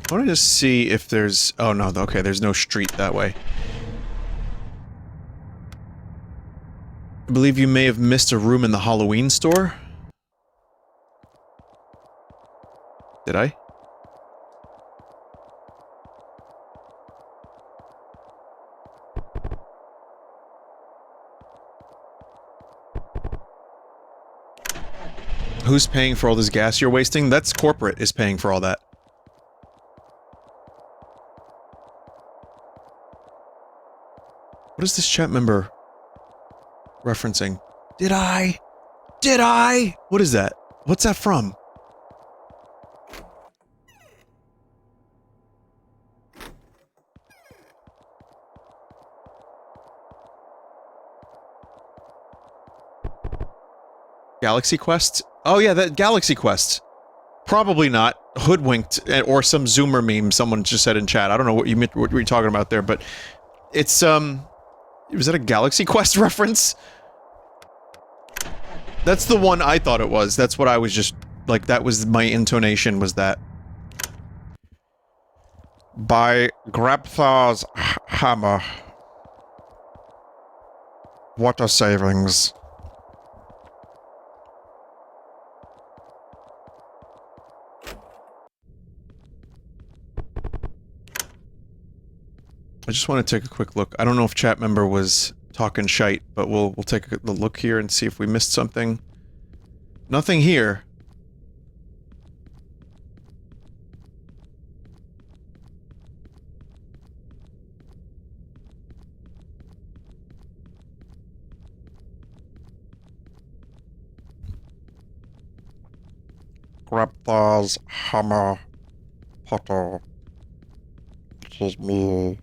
I want to just see if there's... Oh, no, okay, there's no street that way. I believe you may have missed a room in the Halloween store? Did I? Who's paying for all this gas you're wasting? That's corporate is paying for all that. What is this chat member referencing? Did I? Did I? What is that? What's that from? Galaxy Quest? Oh yeah, that Galaxy Quest. Probably not. Hoodwinked, or some Zoomer meme someone just said in chat. I don't know what you meant, what you were talking about there, but it's, was that a Galaxy Quest reference? That's the one I thought it was. That's what I was just, like, that was my intonation, was that. By Grabthar's hammer. What a savings. I just want to take a quick look. I don't know if chat member was talking shite, but we'll take a look here and see if we missed something. Nothing here. Grabthar's hammer. Potter. It is me.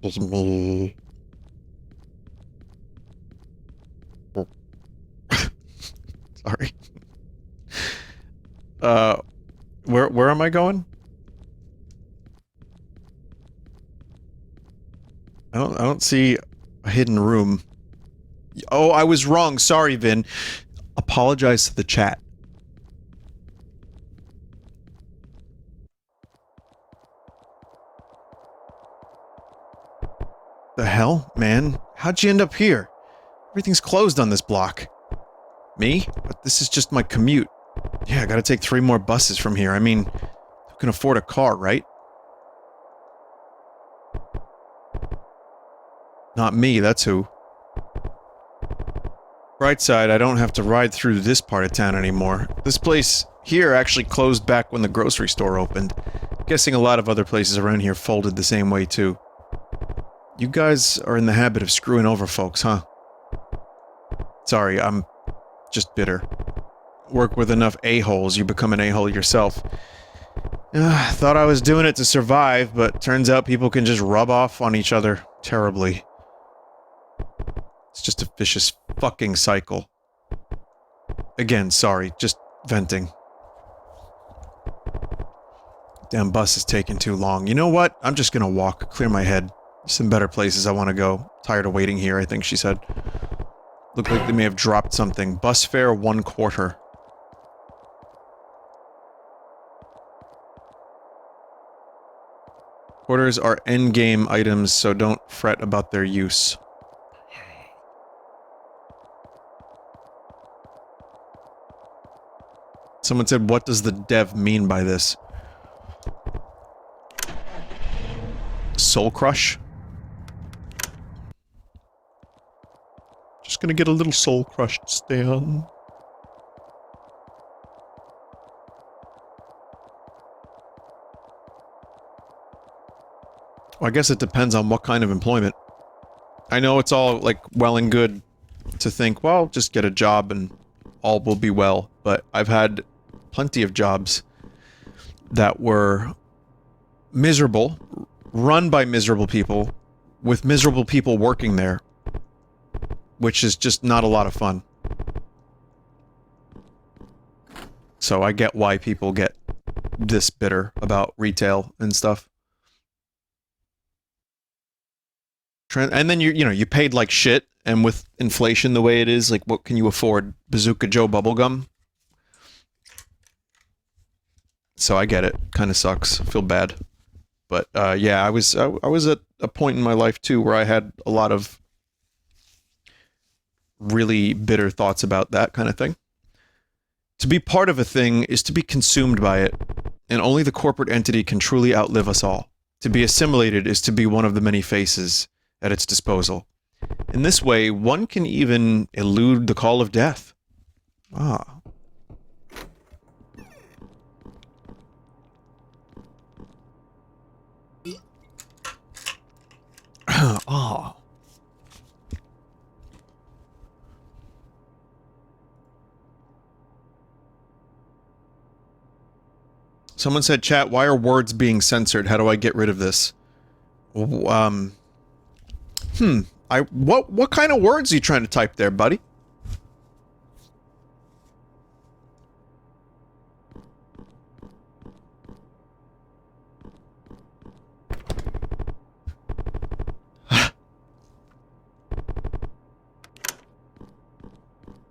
It's me. Oh. Sorry. Where am I going? I don't see a hidden room. Oh, I was wrong. Sorry, Vin. Apologize to the chat. The hell, man? How'd you end up here? Everything's closed on this block. Me? But this is just my commute. Yeah, I gotta take 3 more buses from here. I mean, who can afford a car, right? Not me, that's who. Bright side, I don't have to ride through this part of town anymore. This place here actually closed back when the grocery store opened. Guessing a lot of other places around here folded the same way too. You guys are in the habit of screwing over folks, huh? Sorry, I'm just bitter. Work with enough a-holes, you become an a-hole yourself. Thought I was doing it to survive, but turns out people can just rub off on each other terribly. It's just a vicious fucking cycle. Again, sorry, just venting. Damn bus is taking too long. You know what? I'm just gonna walk, clear my head. There's some better places I want to go. Tired of waiting here, I think she said. Looked like they may have dropped something. Bus fare 1/4. Quarters are endgame items, so don't fret about their use. Someone said, what does the dev mean by this? Soul Crush? Just gonna get a little soul crush to stay on. Well, I guess it depends on what kind of employment. I know it's all, like, well and good to think, well, just get a job and all will be well, but I've had plenty of jobs that were miserable, run by miserable people, with miserable people working there, which is just not a lot of fun. So I get why people get this bitter about retail and stuff. And then you know, you paid like shit, and with inflation the way it is, like, what can you afford? Bazooka Joe bubblegum? So I get it. Kind of sucks. I feel bad. But, yeah, I was at a point in my life, too, where I had a lot of really bitter thoughts about that kind of thing. To be part of a thing is to be consumed by it, and only the corporate entity can truly outlive us all. To be assimilated is to be one of the many faces at its disposal. In this way, one can even elude the call of death. Ah. Oh. Someone said, chat, why are words being censored? How do I get rid of this? What kind of words are you trying to type there, buddy?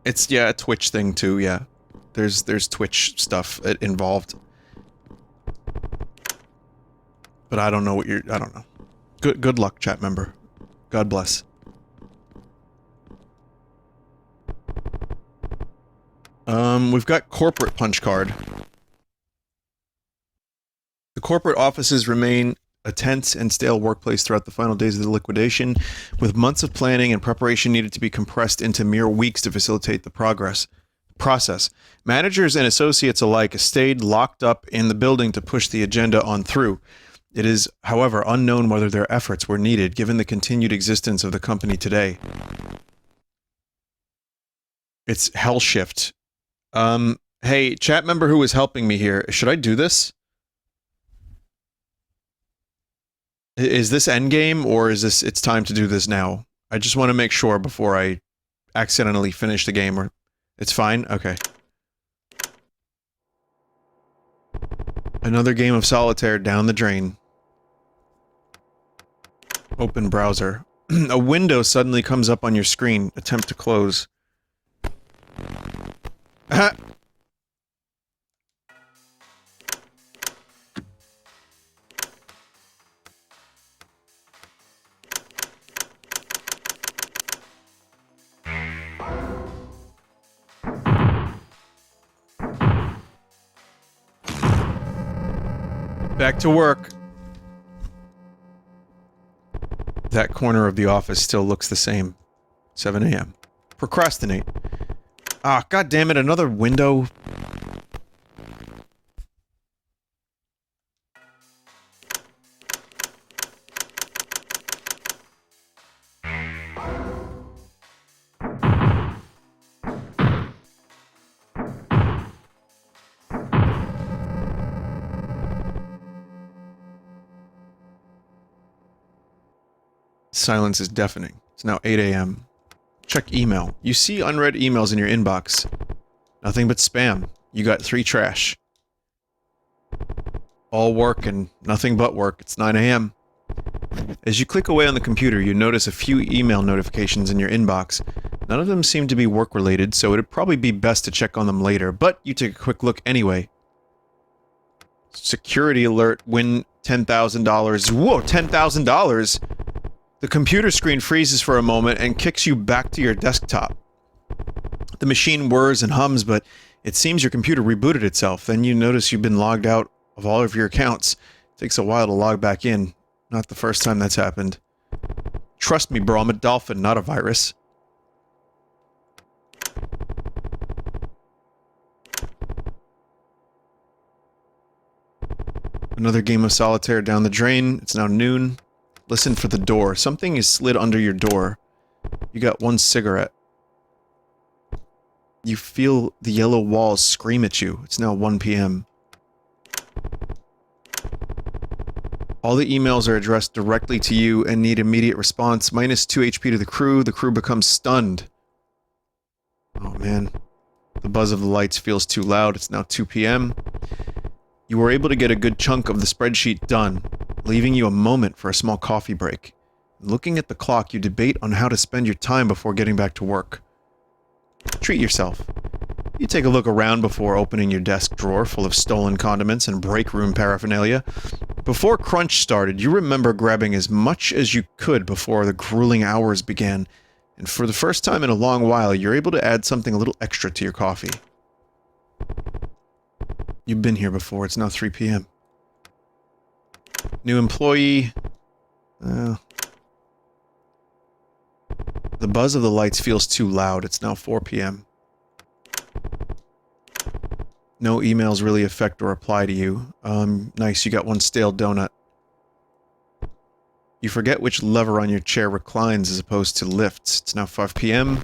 It's, yeah, a Twitch thing too, yeah. There's Twitch stuff involved. But I don't know what you're, I don't know. Good luck, chat member. God bless. We've got corporate punch card. The corporate offices remain a tense and stale workplace throughout the final days of the liquidation, with months of planning and preparation needed to be compressed into mere weeks to facilitate the process. Managers and associates alike stayed locked up in the building to push the agenda on through. It is, however, unknown whether their efforts were needed, given the continued existence of the company today. It's Hell Shift. Hey, chat member who is helping me here, should I do this? Is this endgame, or is this, it's time to do this now? I just want to make sure before I accidentally finish the game, or... It's fine? Okay. Another game of solitaire down the drain. Open browser. A window suddenly comes up on your screen. Attempt to close. Ah! Back to work. That corner of the office still looks the same. 7 a.m. Procrastinate. Ah, god damn it, another window. Silence is deafening. It's now 8 a.m. Check email. You see unread emails in your inbox. Nothing but spam. You got 3 trash. All work and nothing but work. It's 9 a.m. As you click away on the computer, you notice a few email notifications in your inbox. None of them seem to be work-related, so it'd probably be best to check on them later, but you take a quick look anyway. Security alert, win $10,000. Whoa, $10,000? The computer screen freezes for a moment and kicks you back to your desktop. The machine whirs and hums, but it seems your computer rebooted itself. Then you notice you've been logged out of all of your accounts. It takes a while to log back in. Not the first time that's happened. Trust me, bro, I'm a dolphin, not a virus. Another game of solitaire down the drain. It's now noon. Listen for the door. Something is slid under your door. You got 1 cigarette. You feel the yellow walls scream at you. It's now 1 p.m. All the emails are addressed directly to you and need immediate response. Minus 2 HP to the crew. The crew becomes stunned. Oh man. The buzz of the lights feels too loud. It's now 2 p.m. You were able to get a good chunk of the spreadsheet done, leaving you a moment for a small coffee break. Looking at the clock, you debate on how to spend your time before getting back to work. Treat yourself. You take a look around before opening your desk drawer full of stolen condiments and break room paraphernalia. Before crunch started, you remember grabbing as much as you could before the grueling hours began, and for the first time in a long while, you're able to add something a little extra to your coffee. You've been here before. It's now 3 p.m. New employee. The buzz of the lights feels too loud. It's now 4 p.m. No emails really affect or apply to you. Nice, you got 1 stale donut. You forget which lever on your chair reclines as opposed to lifts. It's now 5 p.m.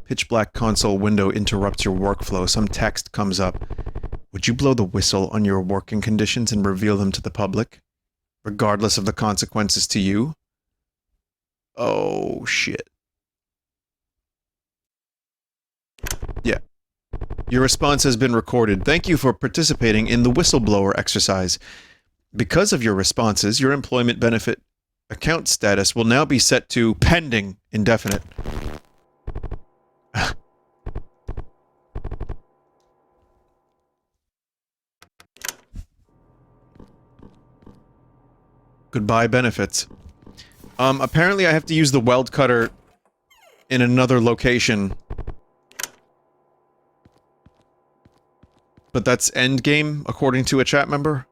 Pitch black console window interrupts your workflow. Some text comes up. Would you blow the whistle on your working conditions and reveal them to the public? Regardless of the consequences to you? Oh, shit. Yeah. Your response has been recorded. Thank you for participating in the whistleblower exercise. Because of your responses, your employment benefit account status will now be set to pending indefinite. Goodbye benefits. Apparently I have to use the weld cutter in another location. But that's endgame, according to a chat member?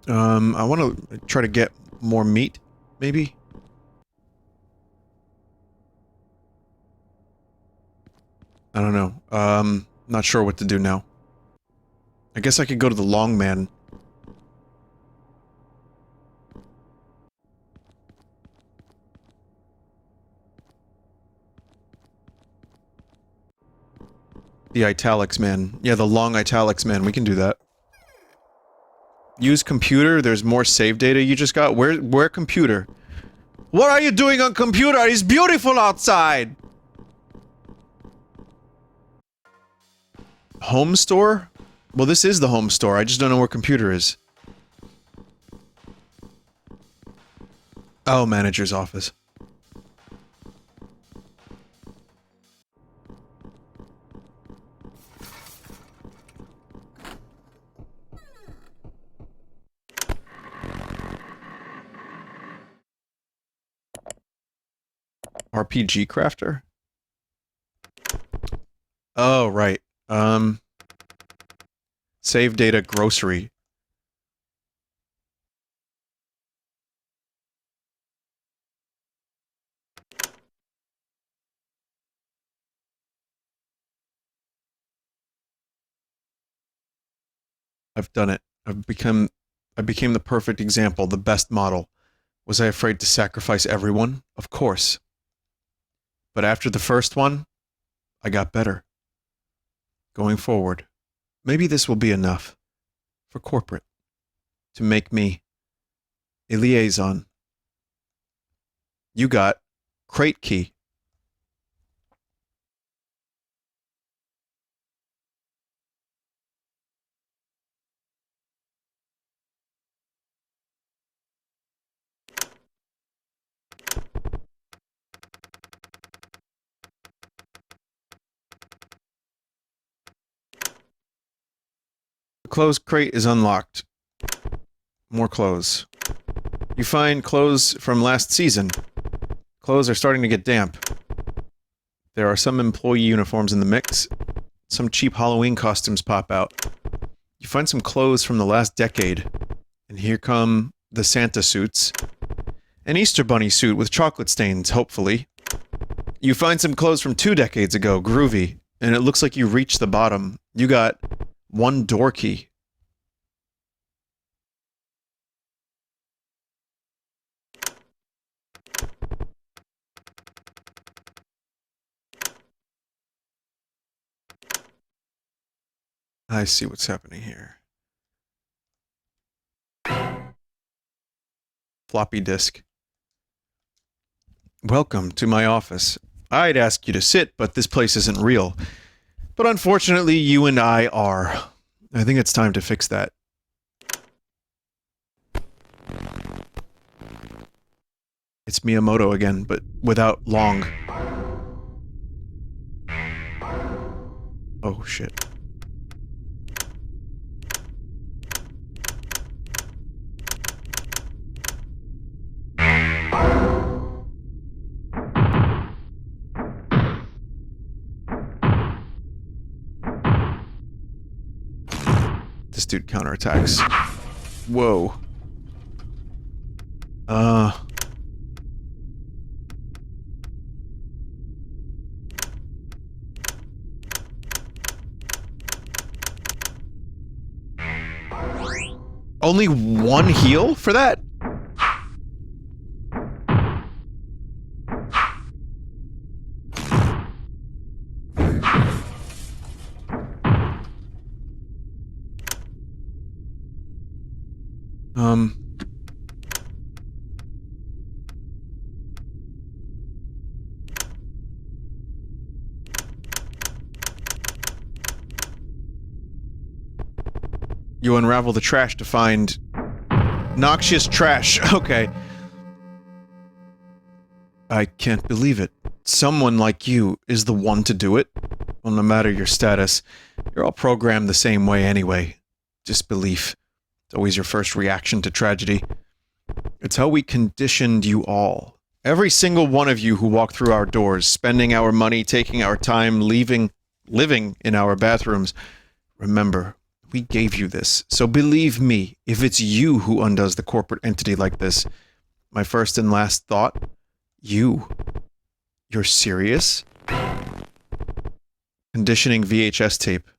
I want to try to get more meat, maybe? I don't know. Not sure what to do now. I guess I could go to the Long Man. The Italics Man. Yeah, the Long Italics Man. We can do that. Use computer. There's more save data you just got. Where computer? What are you doing on computer? It's beautiful outside! Home store? Well, this is the home store. I just don't know where computer is. Oh, manager's office. RPG crafter? Oh, right. Save data grocery. I've done it. I became the perfect example, the best model. Was I afraid to sacrifice everyone? Of course. But after the first one, I got better. Going forward, maybe this will be enough for corporate to make me a liaison. You got crate key. The clothes crate is unlocked. More clothes. You find clothes from last season. Clothes are starting to get damp. There are some employee uniforms in the mix. Some cheap Halloween costumes pop out. You find some clothes from the last decade. And here come the Santa suits. An Easter Bunny suit with chocolate stains, hopefully. You find some clothes from 2 decades ago, groovy. And it looks like you reached the bottom. You got one door key. I see what's happening here. Floppy disk. Welcome to my office. I'd ask you to sit, but this place isn't real. But unfortunately, you and I are. I think it's time to fix that. It's Miyamoto again, but without long. Oh, shit. This dude counterattacks. Whoa. Only one heal for that? You unravel the trash to find noxious trash. Okay. I can't believe it. Someone like you is the one to do it. Well, no matter your status, you're all programmed the same way anyway. Disbelief. It's always your first reaction to tragedy. It's how we conditioned you all. Every single one of you who walked through our doors, spending our money, taking our time, living in our bathrooms. Remember, we gave you this, so believe me, if it's you who undoes the corporate entity like this, my first and last thought, you. You're serious? Conditioning VHS tape.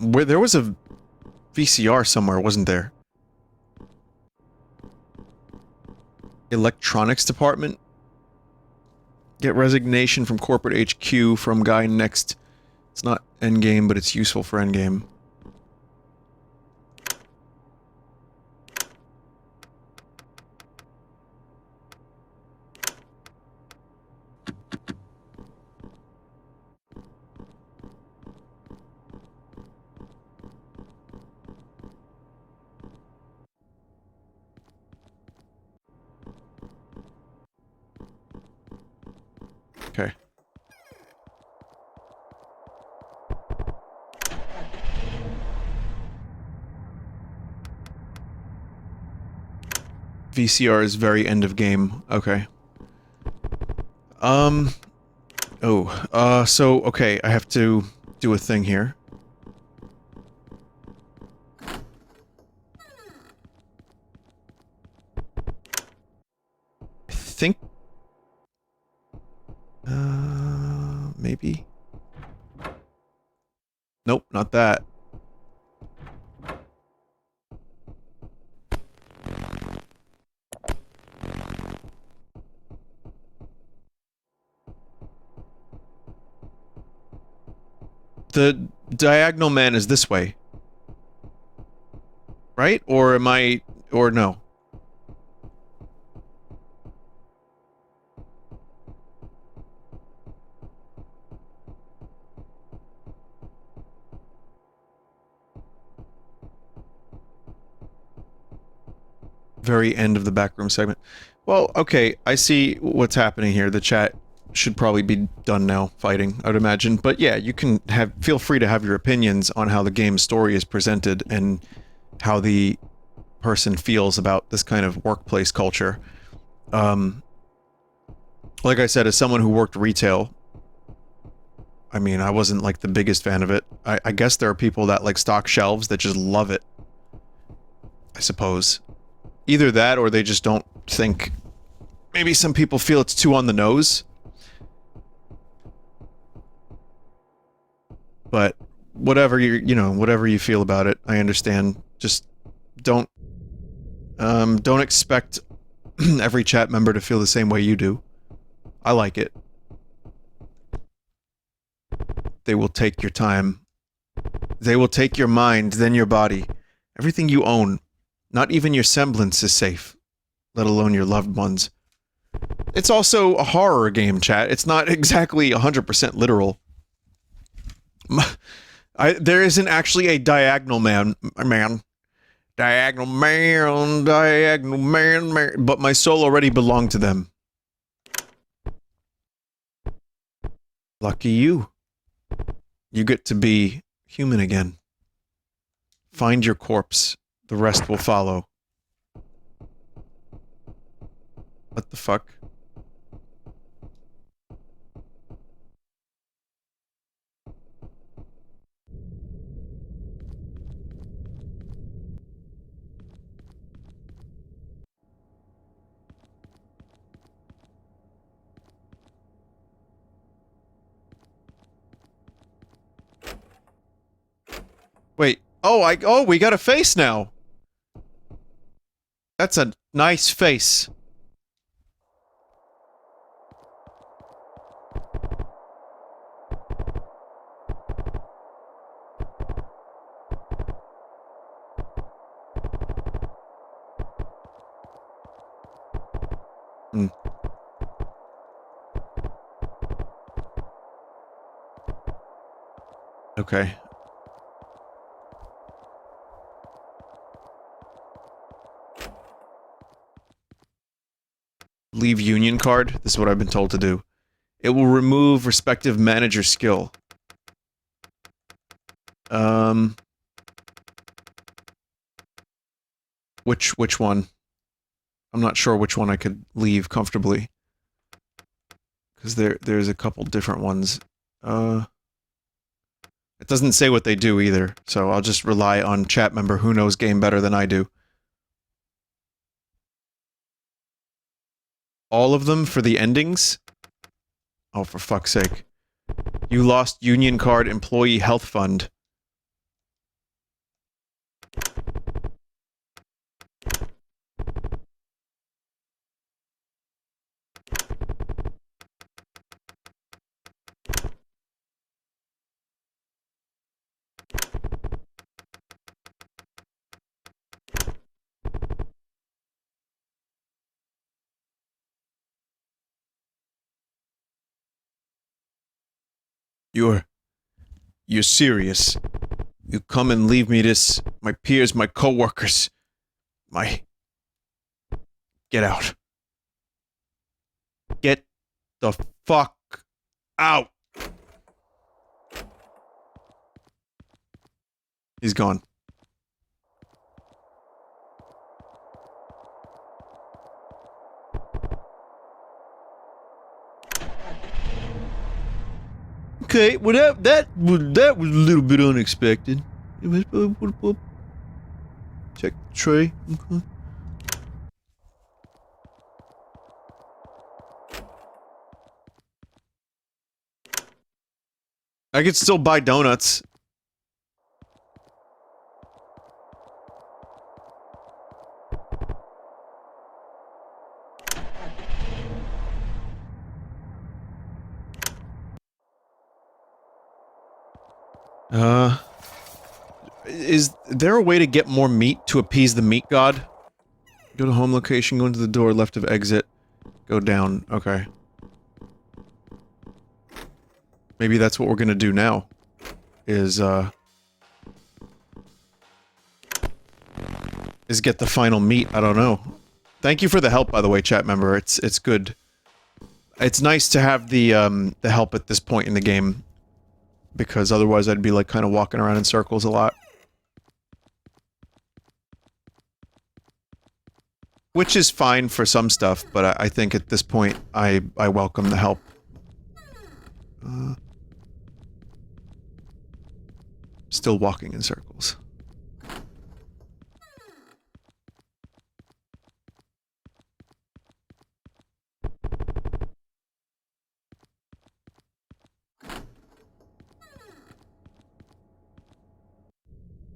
Where there was a VCR somewhere, wasn't there? Electronics department? Get resignation from corporate HQ from guy next. It's not endgame, but it's useful for endgame. Okay. VCR is very end of game. Okay. So, okay, I have to do a thing here. I think... maybe? Nope, not that. The diagonal man is this way. Right? Or am I... or no? Very end of the backroom segment. Well, okay, I see what's happening here. The chat should probably be done now, fighting, I would imagine. But yeah, you can feel free to have your opinions on how the game's story is presented and how the person feels about this kind of workplace culture. Like I said, as someone who worked retail, I mean, I wasn't like the biggest fan of it. I guess there are people that like stock shelves that just love it. I suppose. Either that, or they just don't think... Maybe some people feel it's too on the nose. But whatever whatever you feel about it, I understand. Just don't expect every chat member to feel the same way you do. I like it. They will take your time. They will take your mind, then your body. Everything you own. Not even your semblance is safe, let alone your loved ones. It's also a horror game, chat. It's not exactly 100% literal. There isn't actually a diagonal man. Diagonal man, but my soul already belonged to them. Lucky you. You get to be human again. Find your corpse. The rest will follow. What the fuck? Wait. Oh, we got a face now. That's a nice face. Hmm. Okay. Leave union card. This is what I've been told to do. It will remove respective manager skill. Which one? I'm not sure which one I could leave comfortably. Because there's a couple different ones. It doesn't say what they do either, so I'll just rely on chat member who knows game better than I do. All of them for the endings? Oh, for fuck's sake. You lost Union Card Employee Health Fund. You're serious. You come and leave me this, my peers, my co-workers, get out. Get the fuck Ow! He's gone. Okay, well that was a little bit unexpected. Check the tray. Okay. I could still buy donuts. Is there a way to get more meat to appease the meat god? Go to home location, go into the door, left of exit, go down. Okay. Maybe that's what we're gonna do now. Is get the final meat. I don't know. Thank you for the help, by the way, chat member. It's good. It's nice to have the help at this point in the game. Because otherwise I'd be like kind of walking around in circles a lot. Which is fine for some stuff, but I think at this point I welcome the help. Still walking in circles.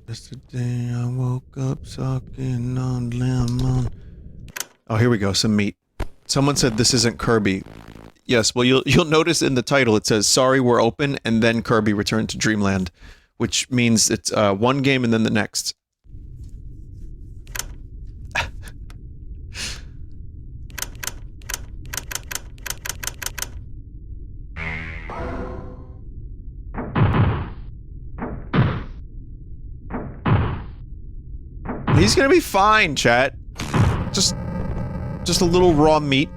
Yesterday I woke up sucking on lemon. Oh, here we go, some meat. Someone said this isn't Kirby. Yes, well you'll notice in the title it says sorry we're open and then Kirby returned to Dreamland, which means it's one game and then the next. He's gonna be fine, chat. Just a little raw meat.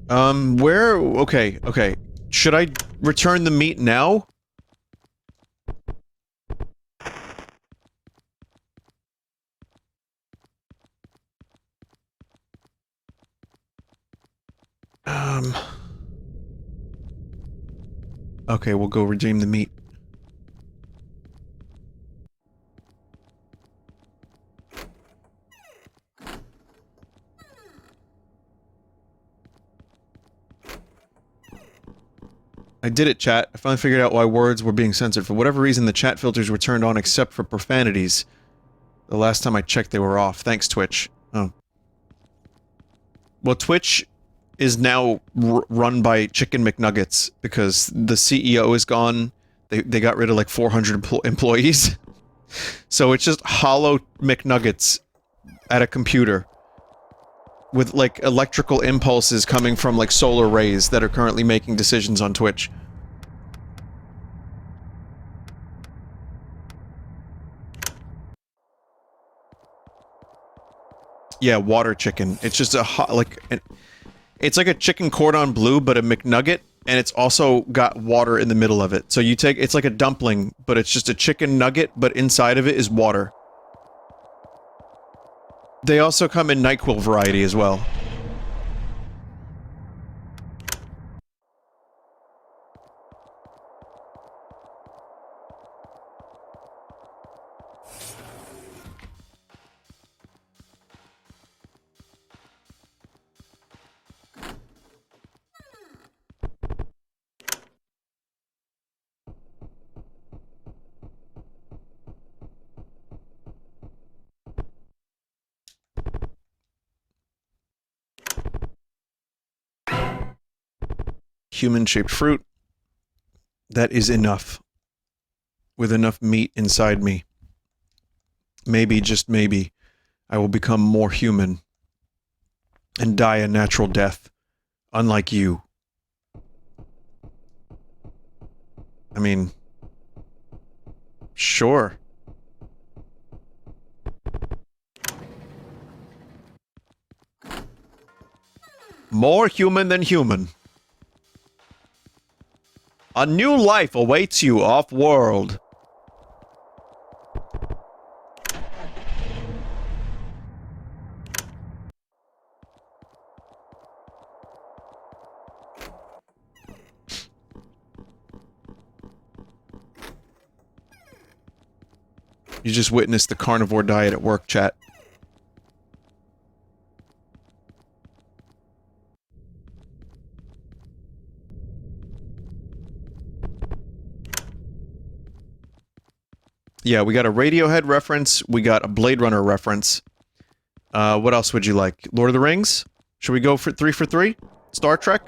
Where? Okay, okay. Should I return the meat now? Okay, we'll go redeem the meat. I did it, chat. I finally figured out why words were being censored. For whatever reason, the chat filters were turned on except for profanities. The last time I checked, they were off. Thanks, Twitch. Oh. Well, Twitch is now run by Chicken McNuggets because the CEO is gone. They got rid of like 400 employees. So it's just hollow McNuggets at a computer with like electrical impulses coming from like solar rays that are currently making decisions on Twitch. Yeah, water chicken. It's just a hot, like, it's like a chicken cordon bleu, but a McNugget, and it's also got water in the middle of it. So you take, it's like a dumpling, but it's just a chicken nugget, but inside of it is water. They also come in NyQuil variety as well. Human-shaped fruit. That is enough. With enough meat inside me. Maybe, just maybe, I will become more human. And die a natural death. Unlike you. I mean... Sure. More human than human. A new life awaits you off-world. You just witnessed the carnivore diet at work, chat. Yeah, we got a Radiohead reference, we got a Blade Runner reference. What else would you like? Lord of the Rings? Should we go for 3 for 3? Star Trek?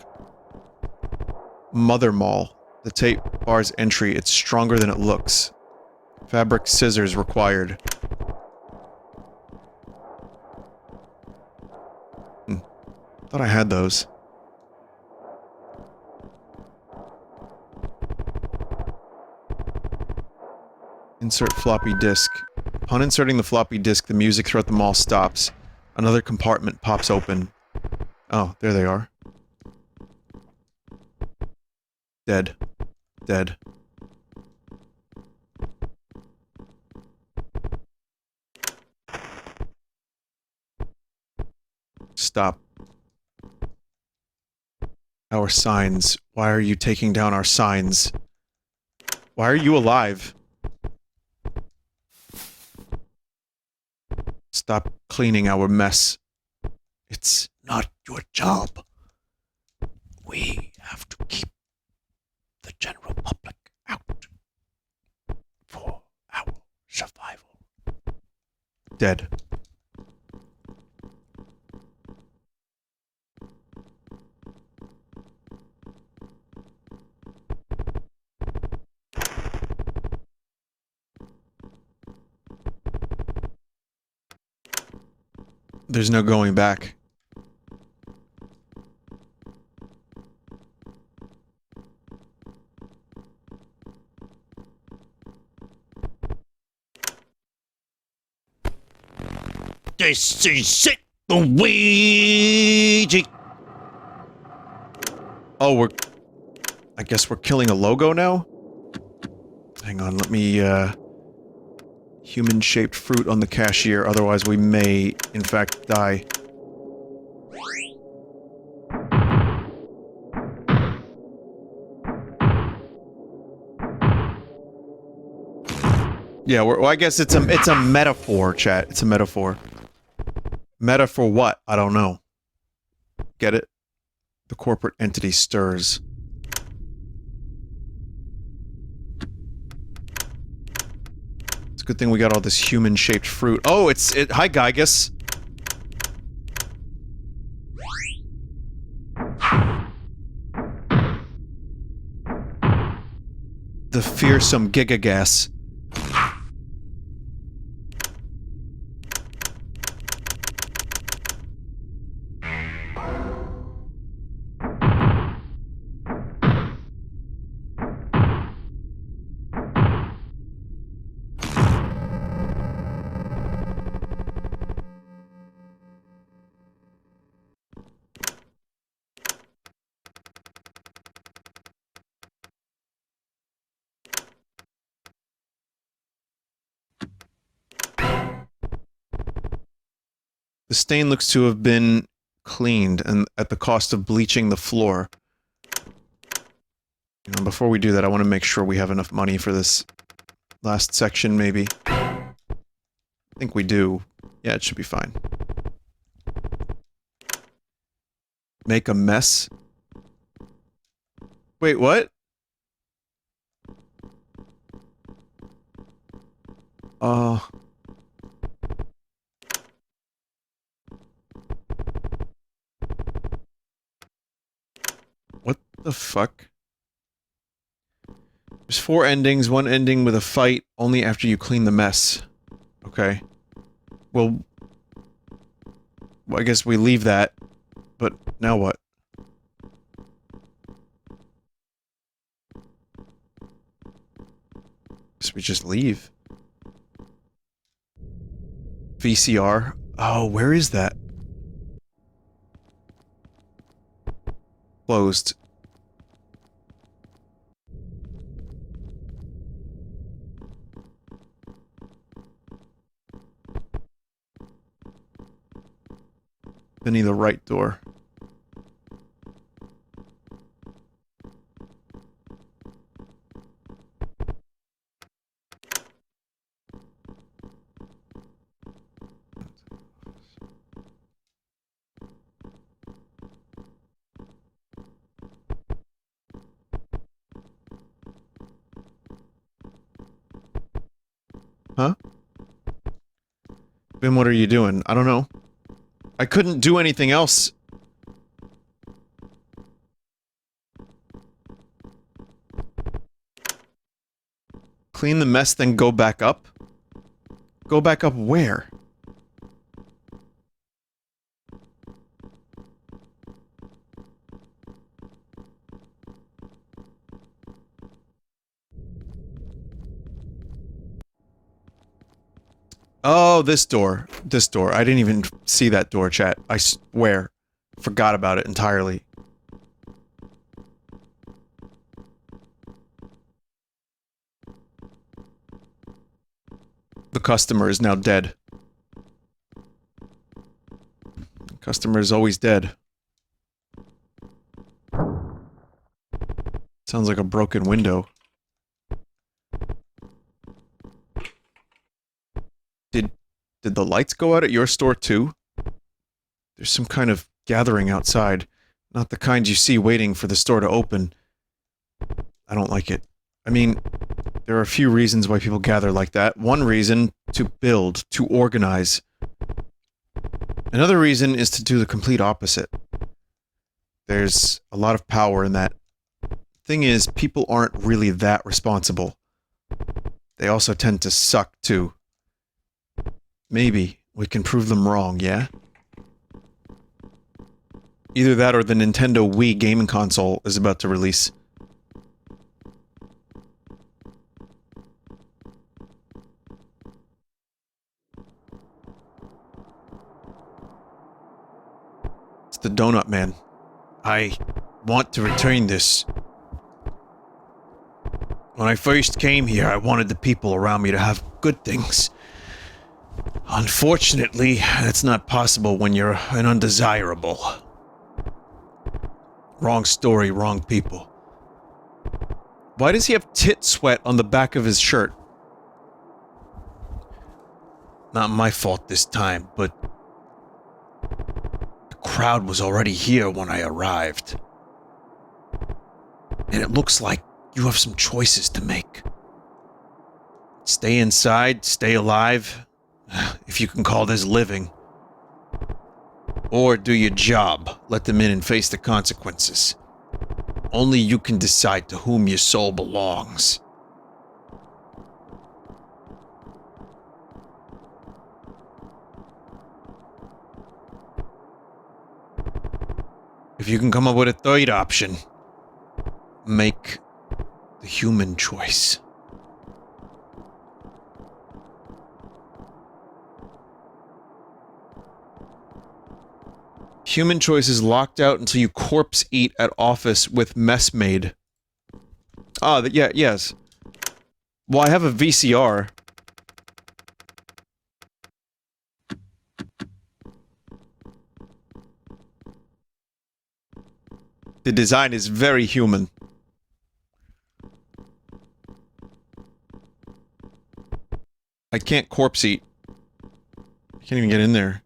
Mother Mall. The tape bar's entry. It's stronger than it looks. Fabric scissors required. Thought I had those. Insert floppy disk. Upon inserting the floppy disk, the music throughout the mall stops. Another compartment pops open. Oh, there they are. Dead. Dead. Stop. Our signs. Why are you taking down our signs? Why are you alive? Stop cleaning our mess. It's not your job. We have to keep the general public out for our survival. Dead. There's no going back. This is it, Luigi. Oh, I guess we're killing a logo now? Hang on, let me, human-shaped fruit on the cashier, otherwise we may, in fact, die. Yeah, well, I guess it's a metaphor, chat. It's a metaphor. Meta for what? I don't know. Get it? The corporate entity stirs. It's a good thing we got all this human-shaped fruit. Oh, hi, Gygus. The fearsome gigagas. The stain looks to have been cleaned, and at the cost of bleaching the floor. You know, before we do that, I want to make sure we have enough money for this last section, maybe. I think we do. Yeah, it should be fine. Make a mess? Wait, what? What the fuck? There's 4 endings, one ending with a fight only after you clean the mess. Okay. Well, I guess we leave that, but now what? Guess we just leave. VCR? Oh, where is that? closed. Vinny, the right door. Huh? Ben, what are you doing? I don't know. I couldn't do anything else. Clean the mess, then go back up? Go back up where? Oh, this door. This door. I didn't even see that door, chat. I swear. Forgot about it entirely. The customer is now dead. The customer is always dead. Sounds like a broken window. Did the lights go out at your store too? There's some kind of gathering outside. Not the kind you see waiting for the store to open. I don't like it. I mean, there are a few reasons why people gather like that. One reason, to build, to organize. Another reason is to do the complete opposite. There's a lot of power in that. Thing is, people aren't really that responsible. They also tend to suck too. Maybe we can prove them wrong, yeah? Either that or the Nintendo Wii gaming console is about to release. It's the Donut Man. I want to return this. When I first came here, I wanted the people around me to have good things. Unfortunately, that's not possible when you're an undesirable. Wrong story, wrong people. Why does he have tit sweat on the back of his shirt? Not my fault this time, but the crowd was already here when I arrived. And it looks like you have some choices to make. Stay inside, stay alive, if you can call this living. Or do your job, let them in and face the consequences. Only you can decide to whom your soul belongs. If you can come up with a third option, make the human choice. Human choice is locked out until you corpse eat at office with mess maid. Ah, yeah, yes. Well, I have a VCR. The design is very human. I can't corpse eat. I can't even get in there.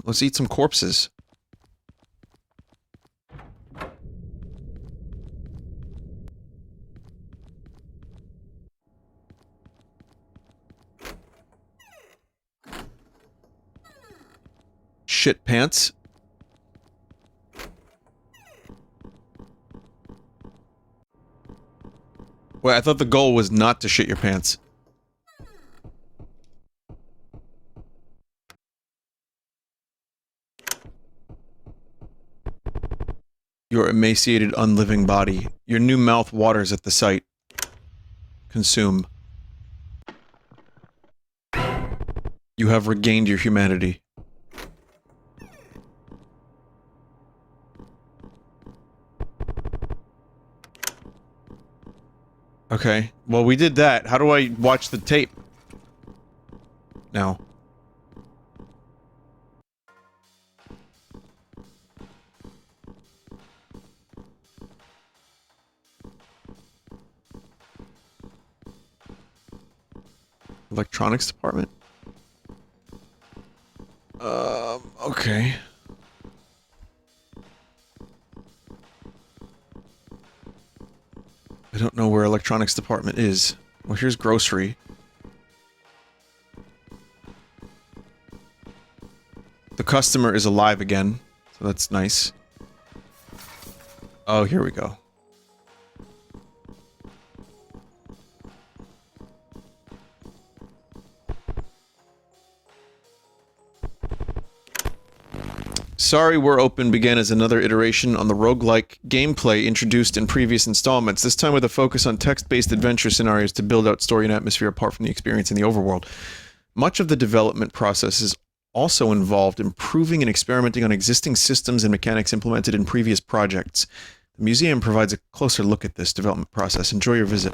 Let's eat some corpses. Shit pants. Wait, I thought the goal was not to shit your pants. your emaciated, unliving body. Your new mouth waters at the sight. Consume. You have regained your humanity. Okay, well we did that. How do I watch the tape? Now. Electronics department? Okay. I don't know where electronics department is. Well, here's grocery. The customer is alive again, so that's nice. Oh, here we go. Sorry We're Open began as another iteration on the roguelike gameplay introduced in previous installments, this time with a focus on text-based adventure scenarios to build out story and atmosphere apart from the experience in the overworld. Much of the development process is also involved improving and experimenting on existing systems and mechanics implemented in previous projects. The museum provides a closer look at this development process. Enjoy your visit.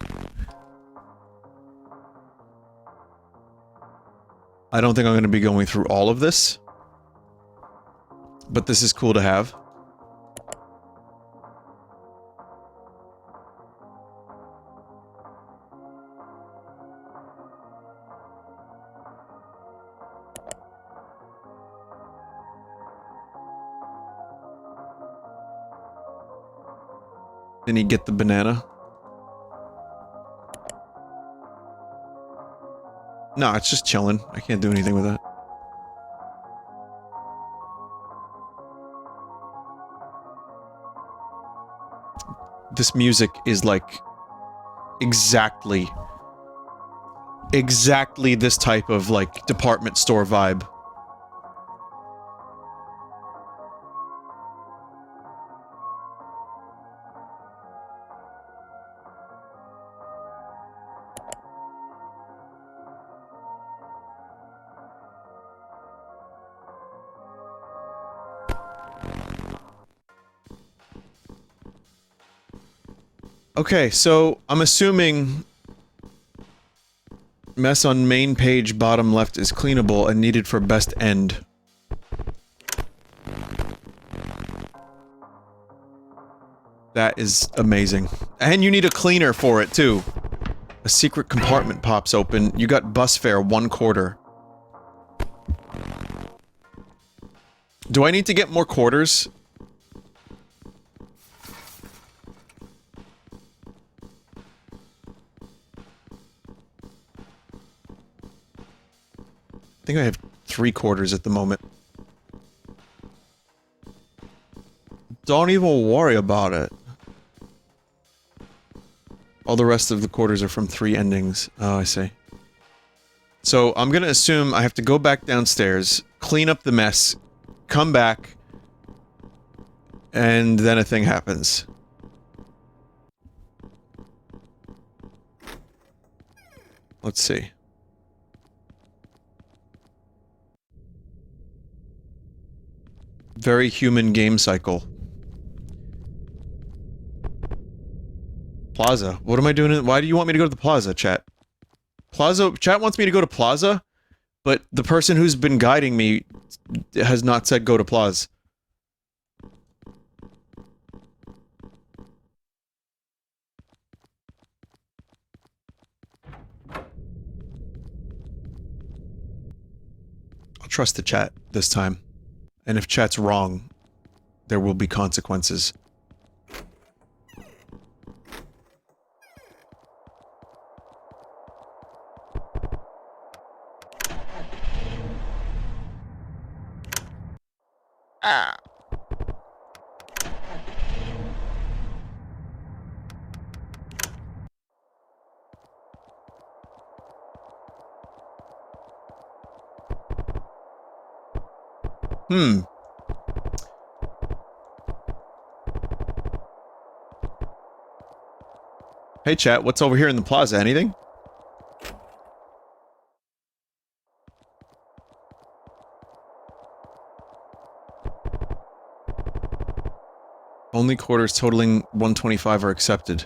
I don't think I'm going to be going through all of this. But this is cool to have. Didn't he get the banana? No, it's just chilling. I can't do anything with that. This music is like exactly this type of like department store vibe. Okay, so I'm assuming mess on main page bottom left is cleanable and needed for best end. That is amazing. And you need a cleaner for it too. A secret compartment pops open. You got bus fare 1/4. Do I need to get more quarters? I think I have 3/4 at the moment. Don't even worry about it. All the rest of the quarters are from 3 endings. Oh, I see. So, I'm gonna assume I have to go back downstairs, clean up the mess, come back, and then a thing happens. Let's see. Very human game cycle. Plaza. What am I doing? Why do you want me to go to the plaza, chat? Chat wants me to go to plaza, but the person who's been guiding me has not said go to plaza. I'll trust the chat this time. And if chat's wrong, there will be consequences. Ah. Hey chat, what's over here in the plaza? Anything? Only quarters totaling 125 are accepted.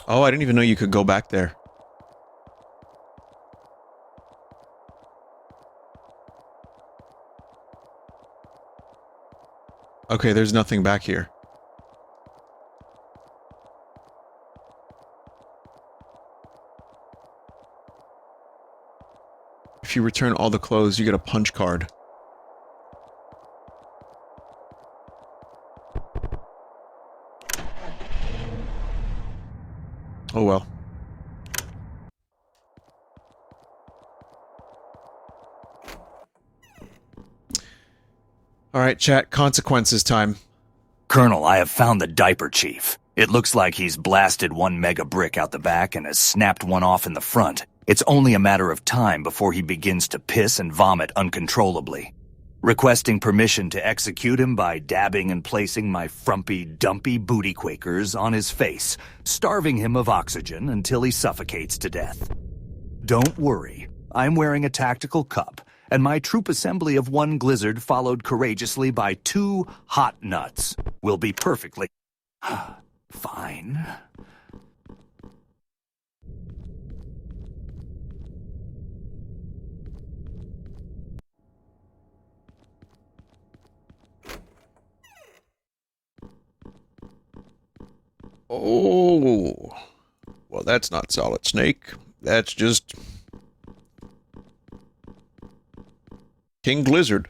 Oh, I didn't even know you could go back there. Okay, there's nothing back here. If you return all the clothes, you get a punch card. Oh well. Alright, chat, consequences time. Colonel, I have found the diaper chief. It looks like he's blasted one mega brick out the back and has snapped one off in the front. It's only a matter of time before he begins to piss and vomit uncontrollably. Requesting permission to execute him by dabbing and placing my frumpy, dumpy booty quakers on his face, starving him of oxygen until he suffocates to death. Don't worry, I'm wearing a tactical cup, and my troop assembly of one glizzard followed courageously by 2 hot nuts will be perfectly fine. Oh, well, that's not Solid Snake. That's just King Glizzard.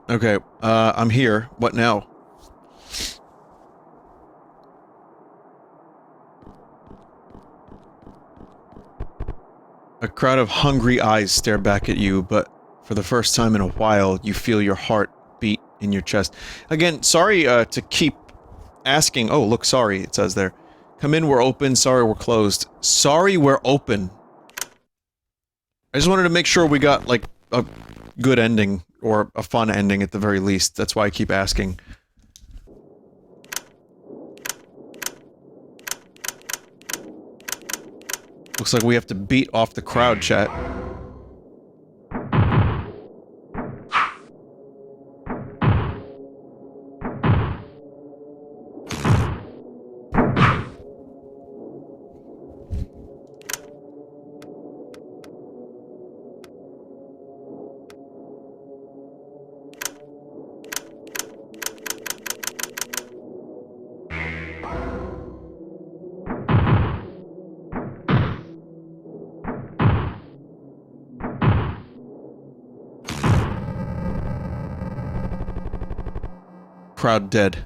Okay, I'm here. What now? A crowd of hungry eyes stare back at you, but for the first time in a while, you feel your heart beat in your chest. Again, sorry to keep asking. Oh, look, sorry, it says there. Come in, we're open. Sorry, we're closed. Sorry, we're open. I just wanted to make sure we got, like, a good ending, or a fun ending at the very least. That's why I keep asking. Looks like we have to beat off the crowd, chat. Crowd dead.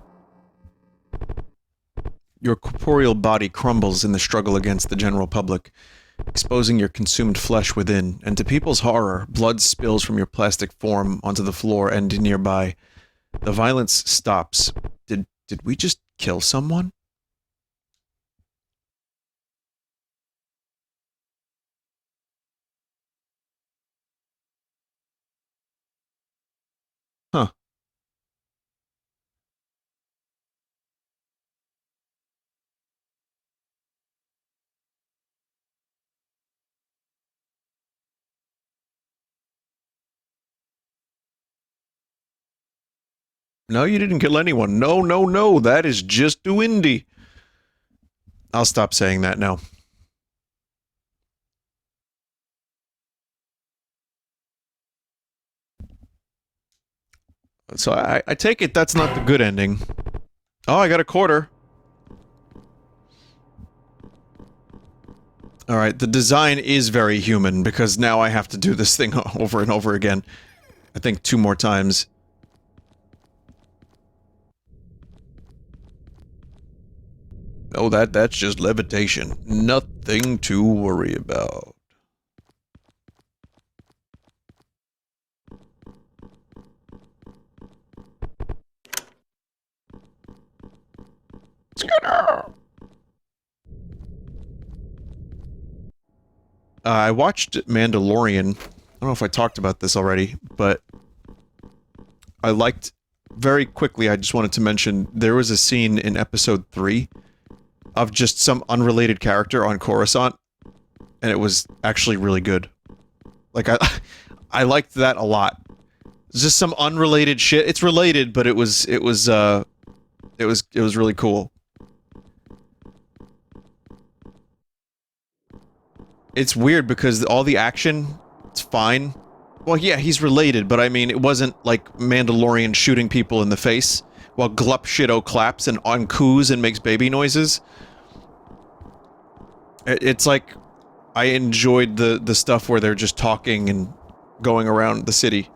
Your corporeal body crumbles in the struggle against the general public, exposing your consumed flesh within, and to people's horror, blood spills from your plastic form onto the floor and nearby. The violence stops. Did we just kill someone? Huh. No, you didn't kill anyone. No, no, no. That is just too indie. I'll stop saying that now. So I take it that's not the good ending. Oh, I got a quarter. Alright, the design is very human, because now I have to do this thing over and over again. I think 2 more times. No, that's just levitation. Nothing to worry about. Skinner! I watched Mandalorian. I don't know if I talked about this already, but I liked... Very quickly, I just wanted to mention, there was a scene in episode 3 of just some unrelated character on Coruscant, and it was actually really good. Like, I liked that a lot. It's just some unrelated shit. It's related, but it was really cool. It's weird because all the action, it's fine. Well, yeah, he's related, but I mean, it wasn't like Mandalorian shooting people in the face while Glup Shitto claps and on-coos and makes baby noises. It's like, I enjoyed the stuff where they're just talking and going around the city.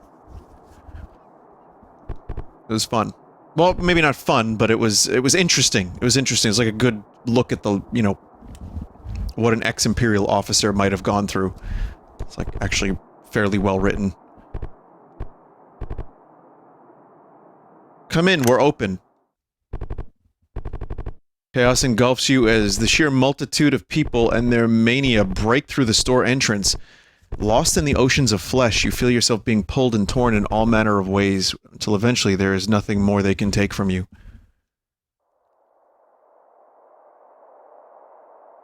It was fun. Well, maybe not fun, but it was interesting. It was interesting. It was like a good look at the, you know, what an ex-Imperial officer might have gone through. It's like actually fairly well written. Come in, we're open. Chaos engulfs you as the sheer multitude of people and their mania break through the store entrance. Lost in the oceans of flesh, you feel yourself being pulled and torn in all manner of ways, until eventually there is nothing more they can take from you.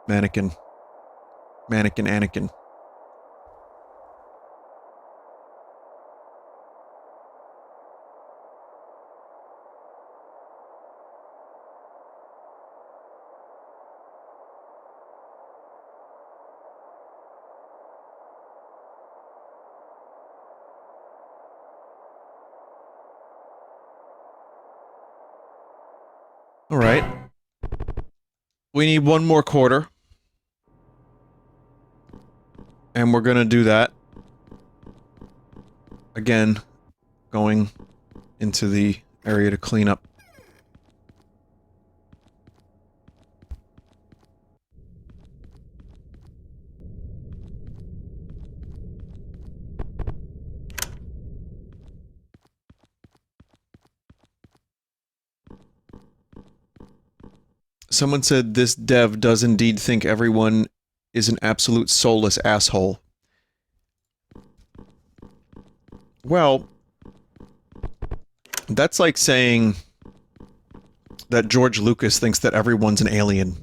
Mannequin. Mannequin Anakin. Alright. We need one more quarter. And we're gonna do that. Again, going into the area to clean up. Someone said this dev does indeed think everyone is an absolute soulless asshole. Well, that's like saying that George Lucas thinks that everyone's an alien.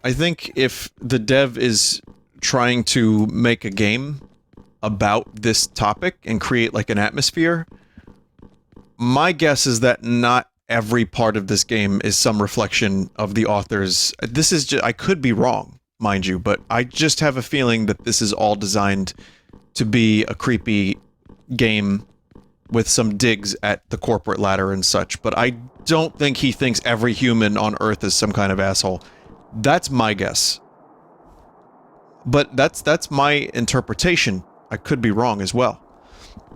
I think if the dev is trying to make a game about this topic and create like an atmosphere, my guess is that not every part of this game is some reflection of the author's... This is just... I could be wrong, mind you, but I just have a feeling that this is all designed to be a creepy game with some digs at the corporate ladder and such, but I don't think he thinks every human on Earth is some kind of asshole. That's my guess. But that's my interpretation. I could be wrong as well.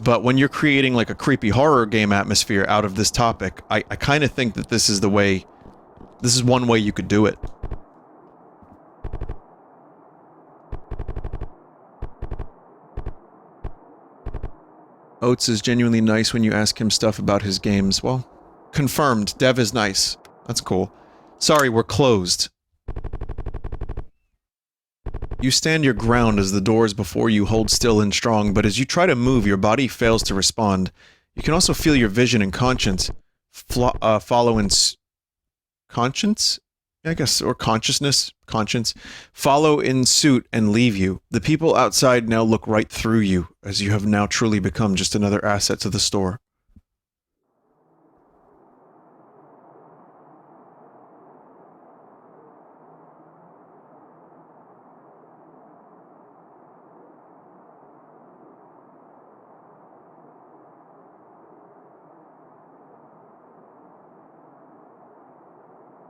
But when you're creating like a creepy horror game atmosphere out of this topic, I kind of think that this is the way... This is one way you could do it. Oates is genuinely nice when you ask him stuff about his games. Well, confirmed. Dev is nice. That's cool. Sorry, we're closed. You stand your ground as the doors before you hold still and strong, but as you try to move, your body fails to respond. You can also feel your vision and conscience follow in... Conscience? I guess, or consciousness? Conscience. Follow in suit and leave you. The people outside now look right through you, as you have now truly become just another asset to the store.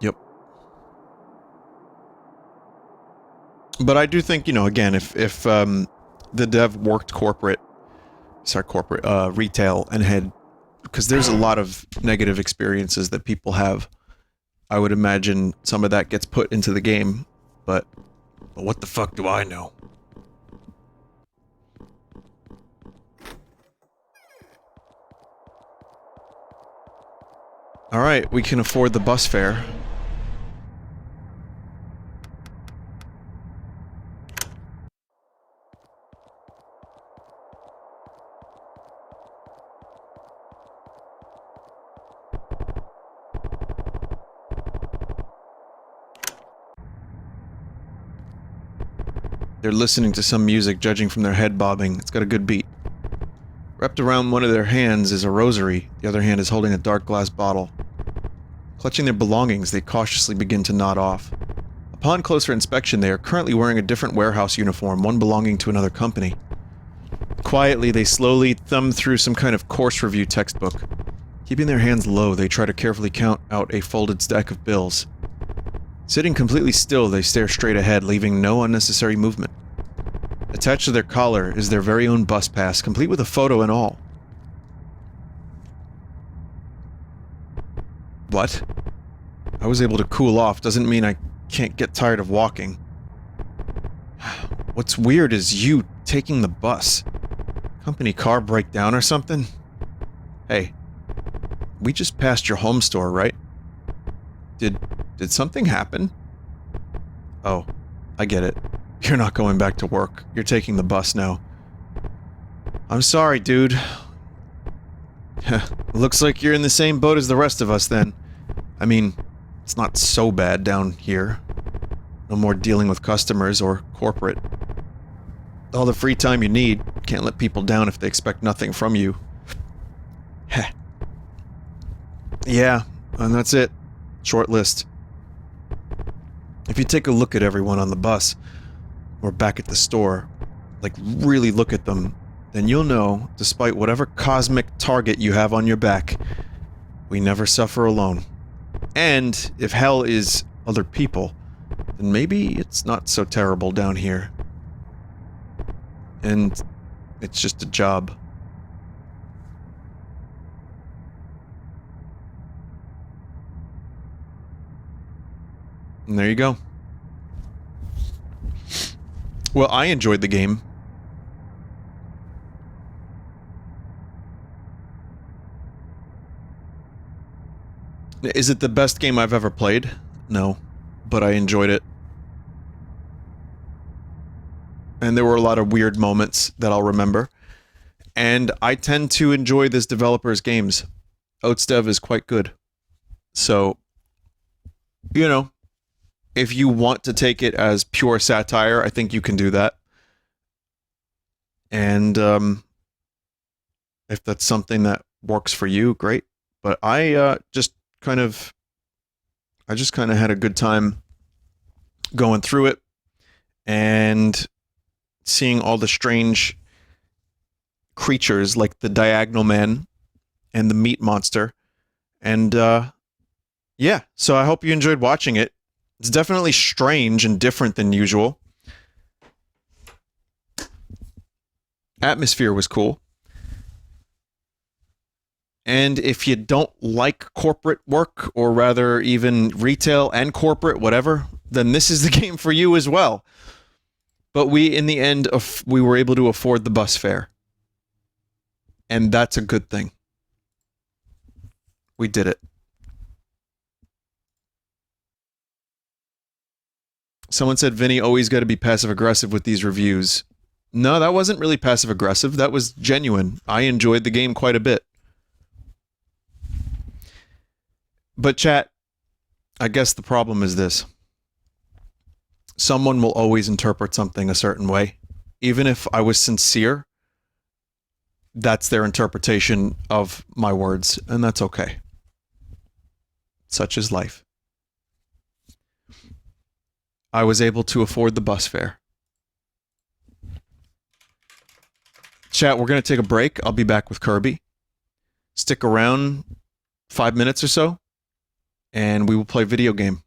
Yep. But I do think, you know, again, if the dev worked retail and had because there's a lot of negative experiences that people have. I would imagine some of that gets put into the game, but what the fuck do I know? Alright, we can afford the bus fare. They're listening to some music, judging from their head bobbing. It's got a good beat. Wrapped around one of their hands is a rosary. The other hand is holding a dark glass bottle. Clutching their belongings, they cautiously begin to nod off. Upon closer inspection, they are currently wearing a different warehouse uniform, one belonging to another company. Quietly, they slowly thumb through some kind of course review textbook. Keeping their hands low, they try to carefully count out a folded stack of bills. Sitting completely still, they stare straight ahead, leaving no unnecessary movement. Attached to their collar is their very own bus pass, complete with a photo and all. What? I was able to cool off, doesn't mean I can't get tired of walking. What's weird is you taking the bus. Company car break down or something? Hey, we just passed your home store, right? Did something happen? Oh, I get it. You're not going back to work. You're taking the bus now. I'm sorry, dude. Looks like you're in the same boat as the rest of us, then. I mean, it's not so bad down here. No more dealing with customers or corporate. All the free time you need. Can't let people down if they expect nothing from you. Heh. Yeah, and that's it. Short list. If you take a look at everyone on the bus, or back at the store, like really look at them, then you'll know, despite whatever cosmic target you have on your back, we never suffer alone. And if hell is other people, then maybe it's not so terrible down here. And it's just a job. And there you go. Well, I enjoyed the game. Is it the best game I've ever played? No, but I enjoyed it. And there were a lot of weird moments that I'll remember. And I tend to enjoy this developer's games. Oatstev is quite good. So, you know, if you want to take it as pure satire, I think you can do that. And if that's something that works for you, great. But I just kind of had a good time going through it and seeing all the strange creatures like the Diagonal Man and the Meat Monster. And yeah, so I hope you enjoyed watching it. It's definitely strange and different than usual. Atmosphere was cool. And if you don't like corporate work, or rather even retail and corporate, whatever, then this is the game for you as well. But we, in the end, we were able to afford the bus fare. And that's a good thing. We did it. Someone said, Vinny, always got to be passive-aggressive with these reviews. No, that wasn't really passive-aggressive. That was genuine. I enjoyed the game quite a bit. But chat, I guess the problem is this. Someone will always interpret something a certain way. Even if I was sincere, that's their interpretation of my words, and that's okay. Such is life. I was able to afford the bus fare. Chat, we're going to take a break. I'll be back with Kirby. Stick around 5 minutes or so, and we will play video game.